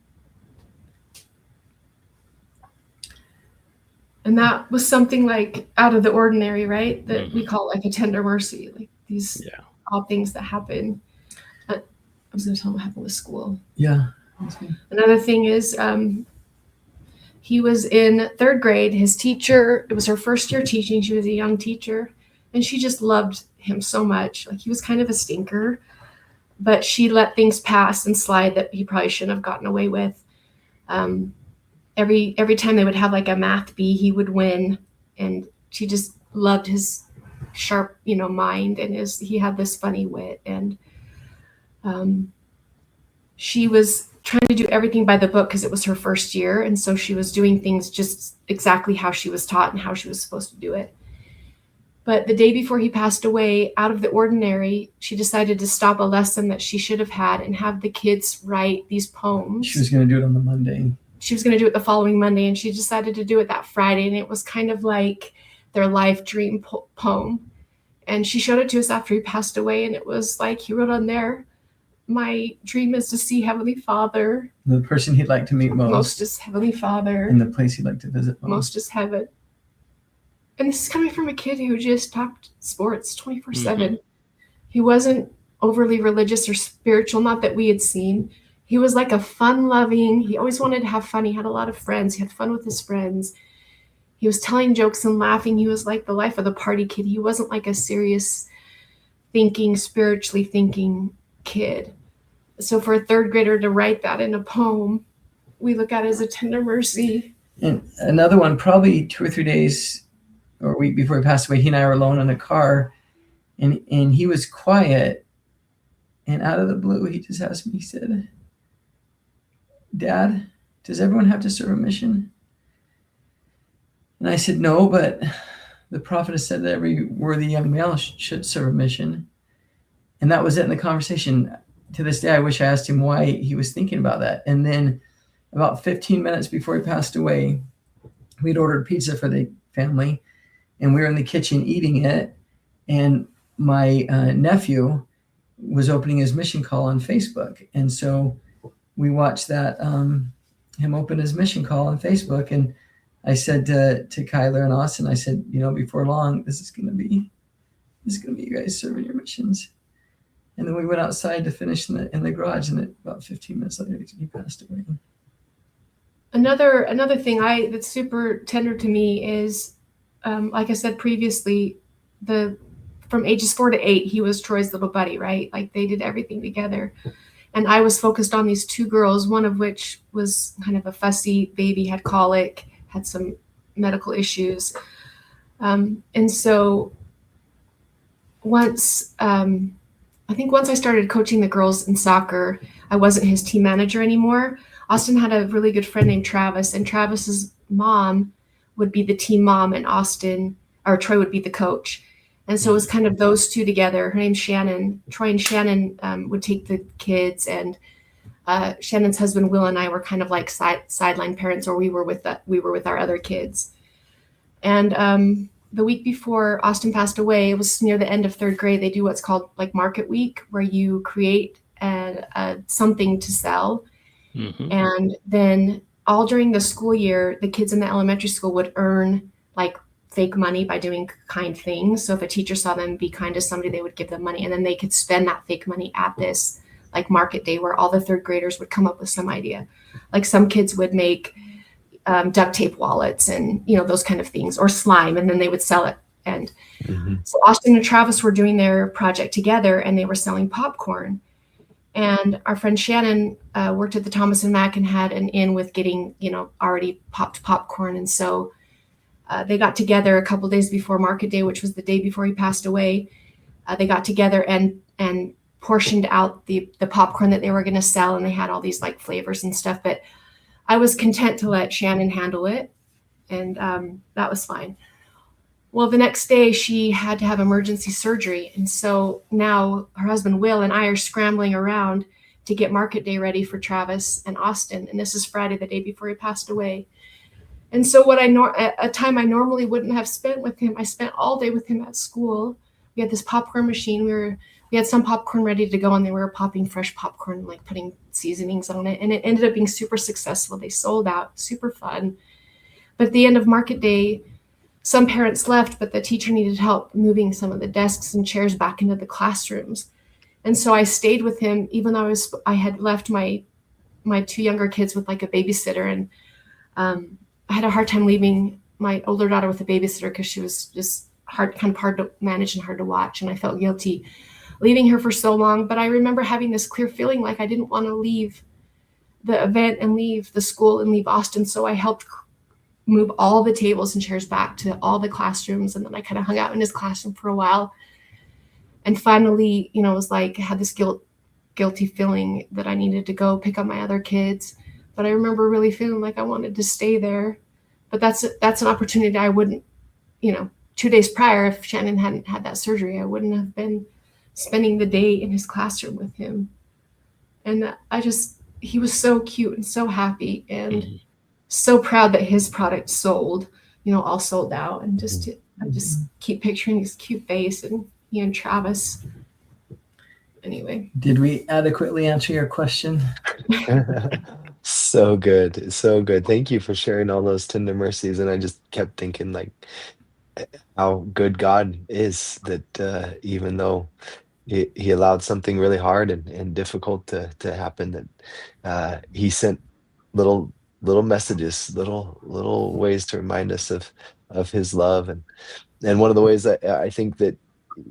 And that was something like out of the ordinary, right? That we call like a tender mercy, like these odd things that happen. I was going to tell him what happened with school. Yeah. Another thing is, he was in 3rd grade. His teacher, it was her first year teaching. She was a young teacher, and she just loved him so much. Like, he was kind of a stinker, but she let things pass and slide that he probably shouldn't have gotten away with. Every time they would have like a math bee, he would win, and she just loved his sharp, mind, and he had this funny wit. And she was trying to do everything by the book because it was her first year, and so she was doing things just exactly how she was taught and how she was supposed to do it. But the day before he passed away, out of the ordinary, she decided to stop a lesson that she should have had and have the kids write these poems. She was going to do it on the Monday. She was going to do it the following Monday, and she decided to do it that Friday, and it was kind of like their life dream poem. And she showed it to us after he passed away, and it was like he wrote on there, "My dream is to see Heavenly Father. The person he'd like to meet most. Most is Heavenly Father. And the place he'd like to visit most. Most is heaven." And this is coming from a kid who just talked sports 24/7. He wasn't overly religious or spiritual, not that we had seen. He was like a fun-loving, he always wanted to have fun. He had a lot of friends. He had fun with his friends. He was telling jokes and laughing. He was like the life of the party kid. He wasn't like a serious thinking, spiritually thinking kid. So for a 3rd grader to write that in a poem, we look at it as a tender mercy. And another one, probably 2 or 3 days or a week before he passed away, he and I were alone in a car, and he was quiet, and out of the blue, he just asked me, he said, "Dad, does everyone have to serve a mission?" And I said, "No, but the prophet has said that every worthy young male should serve a mission." And that was it in the conversation. To this day, I wish I asked him why he was thinking about that. And then about 15 minutes before he passed away, we'd ordered pizza for the family, and we were in the kitchen eating it. And my nephew was opening his mission call on Facebook. And so we watched that, him open his mission call on Facebook. And I said to Kyler and Austen, I said, before long, this is going to be you guys serving your missions. And then we went outside to finish in the garage, and about 15 minutes later, he passed away. Another thing that's super tender to me is, like I said previously, from ages 4 to 8, he was Troy's little buddy, right? Like, they did everything together. And I was focused on these 2 girls, one of which was kind of a fussy baby, had colic, had some medical issues. And so once I started coaching the girls in soccer, I wasn't his team manager anymore. Austen had a really good friend named Travis, and Travis's mom would be the team mom, and Troy would be the coach. And so it was kind of those 2 together. Her name's Shannon. Troy and Shannon would take the kids, and Shannon's husband Will and I were kind of like sideline parents, or we were with our other kids. And the week before Austen passed away, it was near the end of 3rd grade. They do what's called like Market Week, where you create something to sell. And then all during the school year, the kids in the elementary school would earn like fake money by doing kind things. So if a teacher saw them be kind to somebody, they would give them money, and then they could spend that fake money at this like market day where all the third graders would come up with some idea. Like some kids would make duct tape wallets and, you know, those kind of things, or slime, and then they would sell it. And so Austen and Travis were doing their project together, and they were selling popcorn. And our friend Shannon worked at the Thomas and Mack and had an in with getting, you know, already popped popcorn. And so they got together a couple days before market day, which was the day before he passed away. They got together and portioned out the popcorn that they were going to sell. And they had all these like flavors and stuff. But I was content to let Shannon handle it. And that was fine. Well, the next day she had to have emergency surgery. And so now her husband, Will, and I are scrambling around to get market day ready for Travis and Austen. And this is Friday, the day before he passed away. And so what a time I normally wouldn't have spent with him, I spent all day with him at school. We had this popcorn machine. We had some popcorn ready to go, and they were popping fresh popcorn, like putting seasonings on it. And it ended up being super successful. They sold out, super fun. But at the end of market day, some parents left, but the teacher needed help moving some of the desks and chairs back into the classrooms. And so I stayed with him, even though I had left my two younger kids with like a babysitter. And I had a hard time leaving my older daughter with a babysitter because she was just hard to manage and hard to watch. And I felt guilty leaving her for so long. But I remember having this clear feeling like I didn't want to leave the event and leave the school and leave Austen. So I helped move all the tables and chairs back to all the classrooms. And then I kind of hung out in his classroom for a while. And finally, you know, it was like I had this guilty feeling that I needed to go pick up my other kids. But I remember really feeling like I wanted to stay there. But that's an opportunity I wouldn't, you know, 2 days prior, if Shannon hadn't had that surgery, I wouldn't have been spending the day in his classroom with him. And he was so cute and so happy and so proud that his product sold, you know, all sold out. And I just keep picturing his cute face and he and Travis. Anyway. Did we adequately answer your question? So good. So good. Thank you for sharing all those tender mercies. And I just kept thinking like how good God is that even though he allowed something really hard and difficult to happen, that he sent little messages, little ways to remind us of his love. And one of the ways that I think that,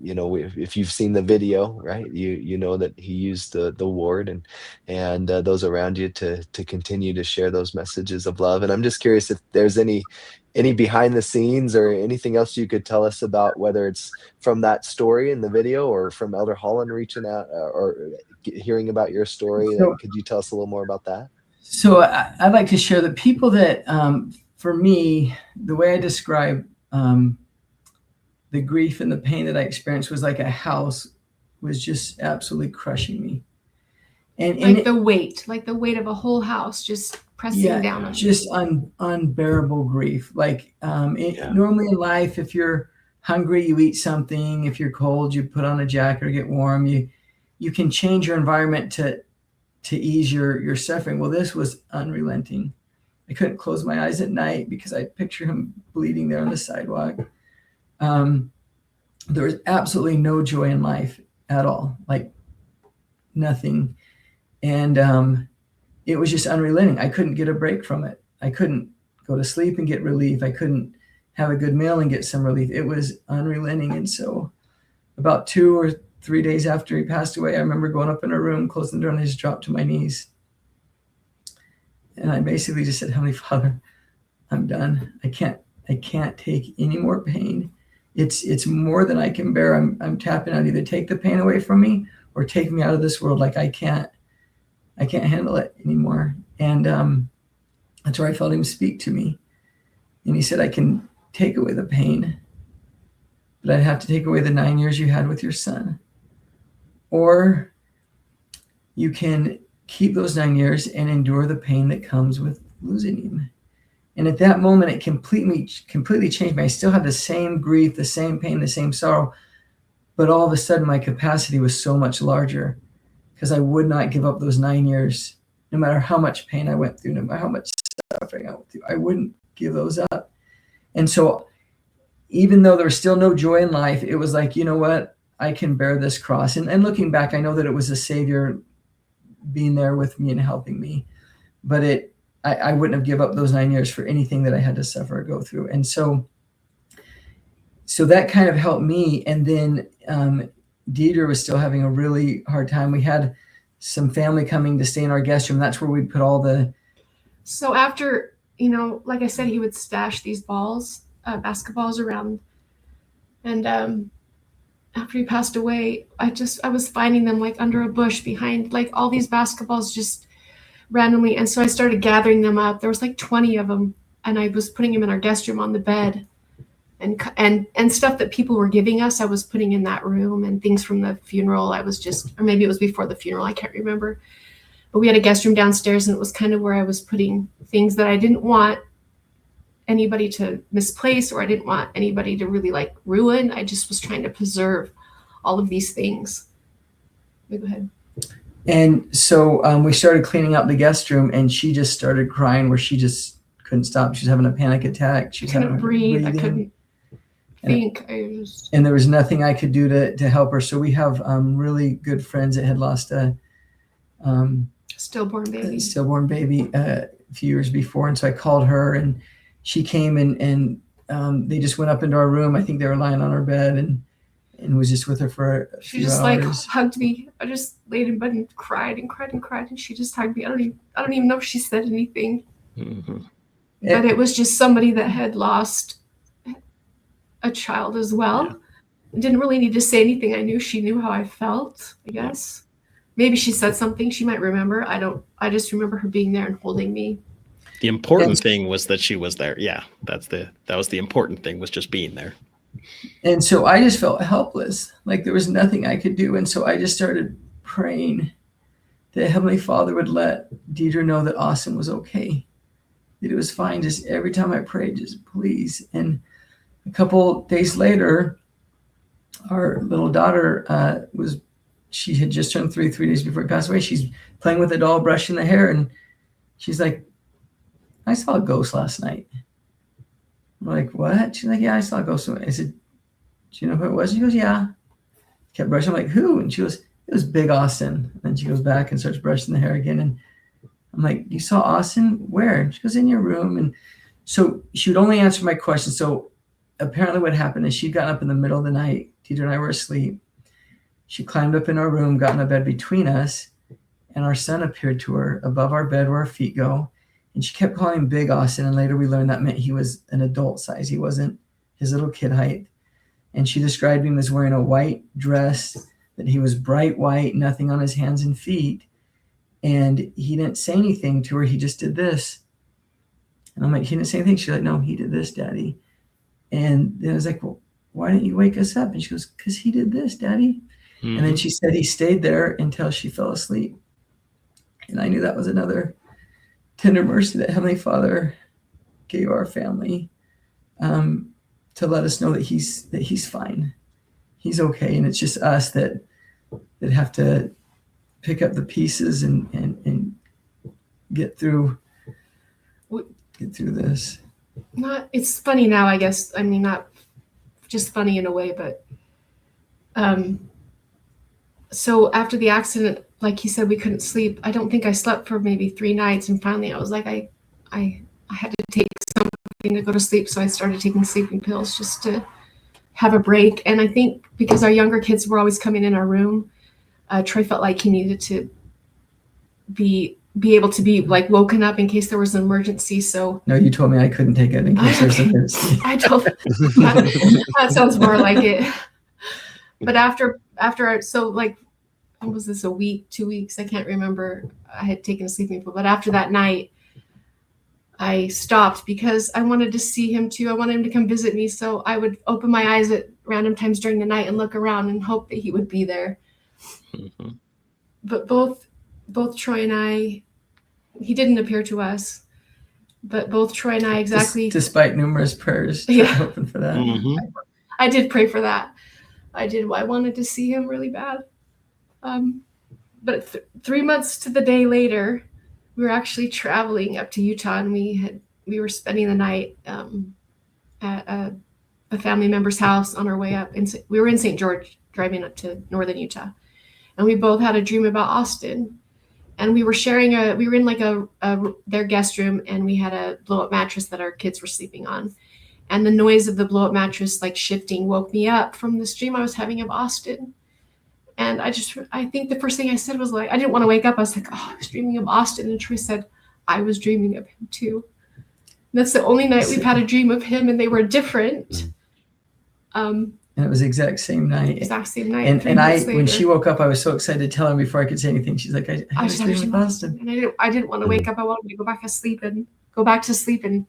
you know, if you've seen the video, right, you know that he used the ward and those around you to continue to share those messages of love. And I'm just curious if there's any behind the scenes or anything else you could tell us about, whether it's from that story in the video or from Elder Holland reaching out or hearing about your story. Could you tell us a little more about that? So I'd like to share the people that, for me, the way I describe the grief and the pain that I experienced was like a house was just absolutely crushing me. And like the weight of a whole house just pressing down on just unbearable grief. Like normally in life, if you're hungry, you eat something. If you're cold, you put on a jacket or get warm. You can change your environment to ease your suffering. Well, this was unrelenting. I couldn't close my eyes at night because I picture him bleeding there on the sidewalk. There was absolutely no joy in life at all, like nothing. And it was just unrelenting. I couldn't get a break from it. I couldn't go to sleep and get relief. I couldn't have a good meal and get some relief. It was unrelenting. And so about 2 or 3 days after he passed away, I remember going up in a room, closing the door, and I just dropped to my knees. And I basically just said, Heavenly Father, I'm done. I can't take any more pain. It's more than I can bear. I'm tapping out. Either take the pain away from me or take me out of this world. Like I can't handle it anymore. And that's where I felt him speak to me. And he said, I can take away the pain, but I'd have to take away the 9 years you had with your son. Or you can keep those 9 years and endure the pain that comes with losing him. And at that moment, it completely changed me. I still had the same grief, the same pain, the same sorrow, but all of a sudden my capacity was so much larger because I would not give up those 9 years, no matter how much pain I went through, no matter how much suffering I went through. I wouldn't give those up. And so even though there was still no joy in life, it was like, you know what? I can bear this cross. And looking back, I know that it was a Savior being there with me and helping me. But I wouldn't have given up those 9 years for anything that I had to suffer or go through. And so that kind of helped me. And then Deedra was still having a really hard time. We had some family coming to stay in our guest room. That's where we'd put all the... So after, like I said, he would stash these balls, basketballs around. And after he passed away, I was finding them like under a bush behind like all these basketballs just randomly. And so I started gathering them up. There was like 20 of them. And I was putting them in our guest room on the bed. And stuff that people were giving us, I was putting in that room, and things from the funeral. Or maybe it was before the funeral. I can't remember. But we had a guest room downstairs, and it was kind of where I was putting things that I didn't want anybody to misplace, or I didn't want anybody to really like ruin. I just was trying to preserve all of these things. Go ahead. And so we started cleaning out the guest room, and she just started crying where she just couldn't stop. She was having a panic attack. She couldn't breathe. I couldn't think. And there was nothing I could do to help her. So we have really good friends that had lost a stillborn baby a few years before. And so I called her, and she came and they just went up into our room. I think they were lying on our bed, and was just with her for a few hours. She just like hugged me. I just laid in bed and cried and cried and cried, and she just hugged me. I don't even know if she said anything. Mm-hmm. But it was just somebody that had lost a child as well. Yeah. Didn't really need to say anything. I knew she knew how I felt, I guess. Maybe she said something. She might remember. I just remember her being there and holding me. The important thing was that she was there. Yeah, that was the important thing, was just being there. And so I just felt helpless. Like there was nothing I could do. And so I just started praying that Heavenly Father would let Deedra know that Austen was okay, that it was fine. Just every time I prayed, just please. And a couple days later, our little daughter she had just turned 3 days before he passed away. She's playing with a doll, brushing the hair, and she's like, I saw a ghost last night. I'm like, what? She's like, yeah, I saw a ghost. I said, do you know who it was? She goes, yeah. Kept brushing. I'm like, who? And she goes, it was Big Austen. And then she goes back and starts brushing the hair again. And I'm like, you saw Austen? Where? And she goes, in your room. And so she would only answer my questions. So apparently what happened is she'd gotten up in the middle of the night. Deedra and I were asleep. She climbed up in our room, got in a bed between us, and our son appeared to her above our bed where our feet go. And she kept calling him Big Austen. And later we learned that meant he was an adult size. He wasn't his little kid height. And she described him as wearing a white dress, that he was bright white, nothing on his hands and feet. And he didn't say anything to her. He just did this. And I'm like, he didn't say anything. She's like, no, he did this, Daddy. And then I was like, well, why didn't you wake us up? And she goes, because he did this, Daddy. Mm-hmm. And then she said he stayed there until she fell asleep. And I knew that was another tender mercy that Heavenly Father gave our family, to let us know that he's fine. He's okay. And it's just us that have to pick up the pieces and get through this. It's funny now, I guess. I mean, not just funny in a way, but so after the accident, like he said, we couldn't sleep. I don't think I slept for maybe 3 nights, and finally I was like, I had to take something to go to sleep, so I started taking sleeping pills just to have a break. And I think because our younger kids were always coming in our room, Troy felt like he needed to be able to be like woken up in case there was an emergency. So no, you told me I couldn't take it in case there's an emergency. I told that sounds more like it. But after so like, what was this, a week, 2 weeks? I can't remember. I had taken a sleeping pill, but after that night, I stopped because I wanted to see him too. I wanted him to come visit me. So I would open my eyes at random times during the night and look around and hope that he would be there. Mm-hmm. But both Troy and I, he didn't appear to us, but both Troy and I exactly. Despite numerous prayers, hoping for that. Mm-hmm. I did pray for that. I did. I wanted to see him really bad. But 3 months to the day later, we were actually traveling up to Utah, and we were spending the night at a family member's house on our way up. And we were in St. George driving up to northern Utah, and we both had a dream about Austen. And we were sharing we were in like their guest room, and we had a blow up mattress that our kids were sleeping on. And the noise of the blow up mattress like shifting woke me up from this dream I was having of Austen. And I think the first thing I said was like, I didn't want to wake up. I was like, oh, I was dreaming of Austen. And Troy said, I was dreaming of him too. And that's the only night we've had a dream of him, and they were different. And it was the exact same night. Exact same night. And when she woke up, I was so excited to tell her before I could say anything. She's like, I was dreaming of Austen. And I didn't want to wake up. I wanted to go back to sleep and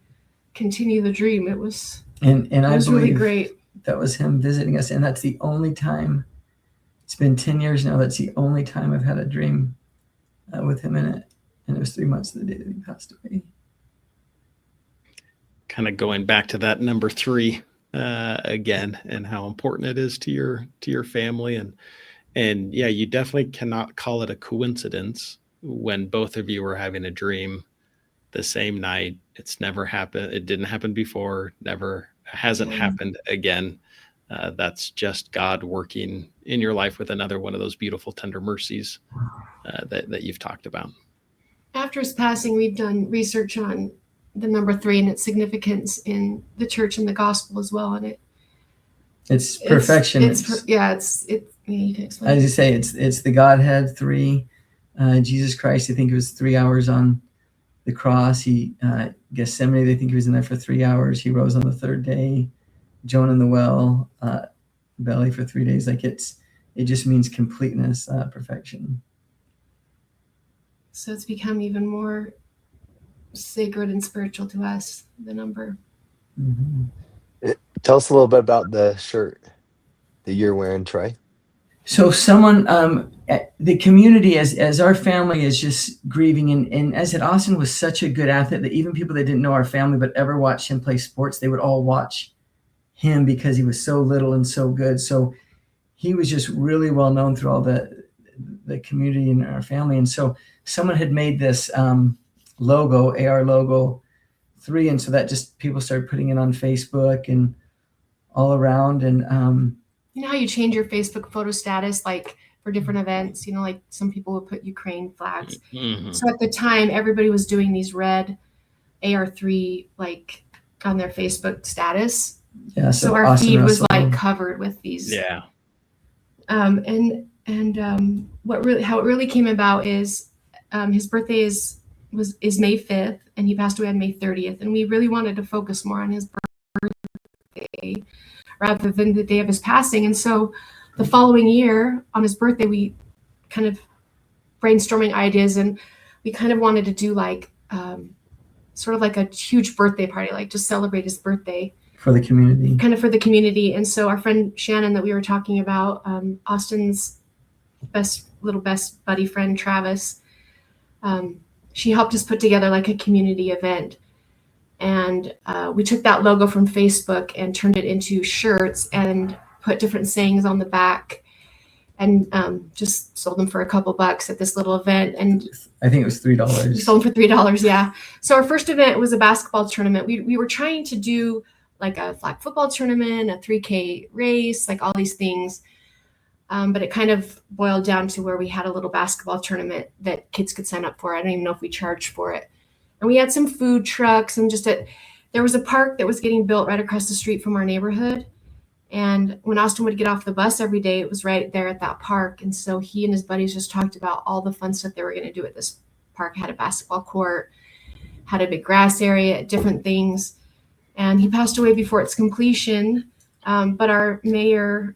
continue the dream. It was really great. That was him visiting us. And that's the only time, it's been 10 years now, that's the only time I've had a dream with him in it. And it was 3 months of the day that he passed away. Kind of going back to that number 3 again, and how important it is to your family. And yeah, you definitely cannot call it a coincidence when both of you were having a dream the same night. It's never happened. It didn't happen before. Never hasn't happened again. That's just God working in your life with another one of those beautiful, tender mercies that you've talked about. After his passing, we've done research on the number 3 and its significance in the church and the gospel as well. And it's perfection. You can explain. As you say, it's the Godhead 3. Jesus Christ, I think it was 3 hours on the cross. Gethsemane, they think he was in there for 3 hours. He rose on the 3rd day. Jonah in the well, belly for 3 days. Like it just means completeness, perfection. So it's become even more sacred and spiritual to us, the number. Mm-hmm. Tell us a little bit about the shirt that you're wearing, Troy. So someone, the community, as our family is just grieving, and as I said, Austen was such a good athlete that even people that didn't know our family but ever watched him play sports, they would all watch him because he was so little and so good. So he was just really well known through all the community and our family. And so someone had made this logo, AR logo 3, and so that just people started putting it on Facebook and all around. And you know how you change your Facebook photo status like for different events, like some people would put Ukraine flags. Mm-hmm. So at the time everybody was doing these red AR3 like on their Facebook status. Yeah, so our Austen feed Russell was like covered with these. Yeah. How it really came about is his birthday is May 5th, and he passed away on May 30th, and we really wanted to focus more on his birthday rather than the day of his passing. And so the following year on his birthday, we kind of brainstorming ideas, and we kind of wanted to do like sort of like a huge birthday party, like just celebrate his birthday for the community. And so our friend Shannon that we were talking about, Austen's best buddy friend Travis, she helped us put together like a community event. And we took that logo from Facebook and turned it into shirts and put different sayings on the back, and just sold them for a couple bucks at this little event. And I think it was $3. We sold them for $3. Yeah. So our first event was a basketball tournament. We were trying to do like a flag football tournament, a 3K race, like all these things. But it kind of boiled down to where we had a little basketball tournament that kids could sign up for. I don't even know if we charged for it. And we had some food trucks, and there was a park that was getting built right across the street from our neighborhood. And when Austen would get off the bus every day, it was right there at that park. And so he and his buddies just talked about all the fun stuff they were going to do at this park. Had a basketball court, had a big grass area, different things. And he passed away before its completion. But our mayor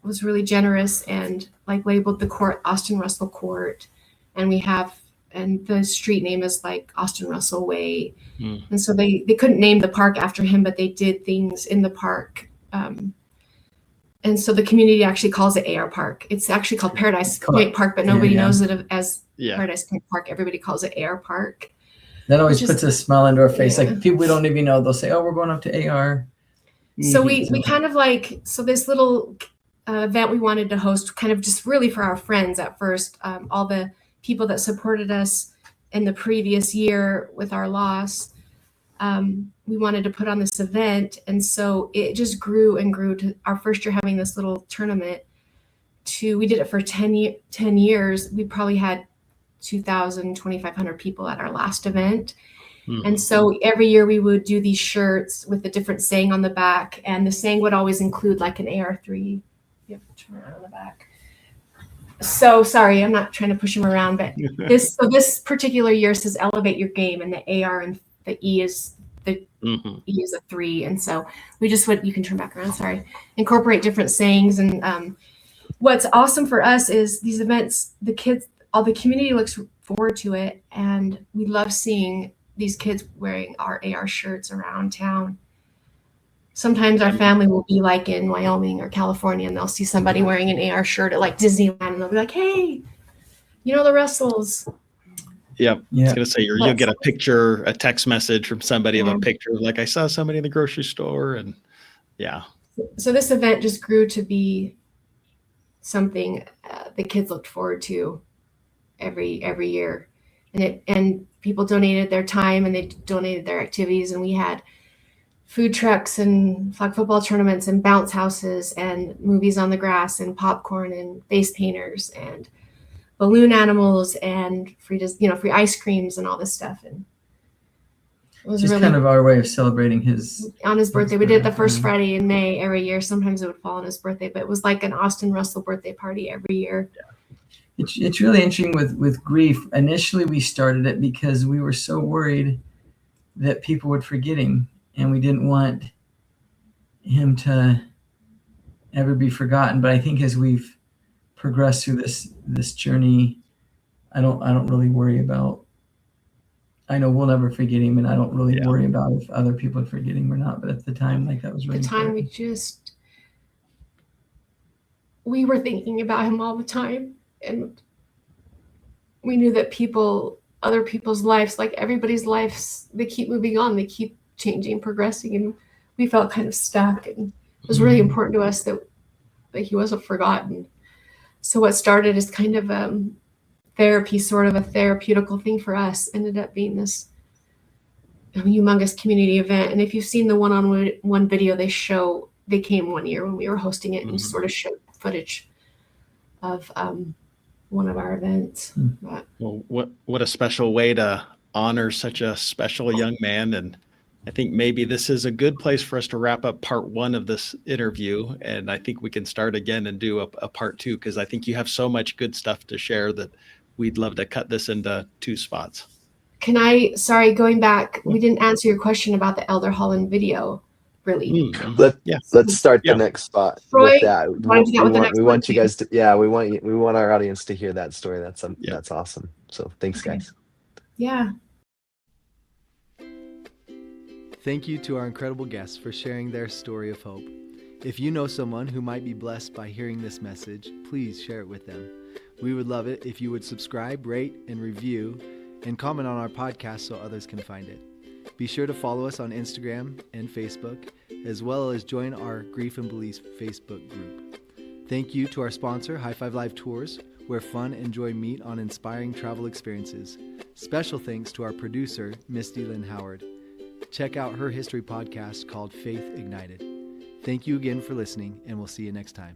was really generous and like labeled the court Austen Russell Court. And the street name is like Austen Russell Way. And so they couldn't name the park after him, but they did things in the park. And so the community actually calls it AR Park. It's actually called Paradise Point Park, but nobody knows it as Paradise Point Park. Everybody calls it AR Park. That always puts a smile into our face. Yeah. Like people we don't even know, they'll say, "Oh, we're going up to AR." So we kind of this little event we wanted to host, kind of just really for our friends at first. All the people that supported us in the previous year with our loss, we wanted to put on this event. And so it just grew and grew to our first year having this little tournament. We did it for 10 years. We probably had 2,000, 2,500 people at our last event. And so every year we would do these shirts with a different saying on the back. And the saying would always include like an AR3. You have to turn around on the back. So sorry, I'm not trying to push him around, but this particular year says elevate your game, and the AR and the E is E is a 3. And so we just would, you can turn back around, sorry, incorporate different sayings. And what's awesome for us is these events, the kids, all the community looks forward to it. And we love seeing these kids wearing our AR shirts around town. Sometimes our family will be like in Wyoming or California, and they'll see somebody wearing an AR shirt at like Disneyland, and they'll be like, hey, you know the Russells. Yeah. I was going to say, you'll get a text message from somebody of a picture, like I saw somebody in the grocery store. And So this event just grew to be something the kids looked forward to every year. And people donated their time, and they donated their activities. And we had food trucks and flag football tournaments and bounce houses and movies on the grass and popcorn and face painters and balloon animals and free ice creams and all this stuff. And it was just really kind of our way of celebrating on his birthday. We did it the first Friday in May every year. Sometimes it would fall on his birthday, but it was like an Austen Russell birthday party every year. It's really interesting with grief. Initially, we started it because we were so worried that people would forget him, and we didn't want him to ever be forgotten. But I think as we've progressed through this journey, I don't really worry about. I know we'll never forget him, and I don't really worry about if other people would forget him or not. But at the time, like, that was really important. We were thinking about him all the time, and we knew that other people's lives, like everybody's lives, they keep moving on, they keep changing, progressing, and we felt kind of stuck. And it was really important to us that he wasn't forgotten. So what started as kind of therapy, sort of a therapeutical thing for us, ended up being this humongous community event. And if you've seen the one-on-one video they came one year when we were hosting it, and sort of showed footage of one of our events. Well, what a special way to honor such a special young man. And I think maybe this is a good place for us to wrap up part 1 of this interview. And I think we can start again and do a part 2, because I think you have so much good stuff to share that we'd love to cut this into 2 spots. Going back, we didn't answer your question about the Elder Holland video, really. Let's start the next spot Troy, with that. We want you guys to, we want our audience to hear that story. That's awesome. So thanks, guys. Yeah. Thank you to our incredible guests for sharing their story of hope. If you know someone who might be blessed by hearing this message, please share it with them. We would love it if you would subscribe, rate, and review, and comment on our podcast so others can find it. Be sure to follow us on Instagram and Facebook, as well as join our Grief and Beliefs Facebook group. Thank you to our sponsor, High Five Live Tours, where fun and joy meet on inspiring travel experiences. Special thanks to our producer, Misty Lynn Howard. Check out her history podcast called Faith Ignited. Thank you again for listening, and we'll see you next time.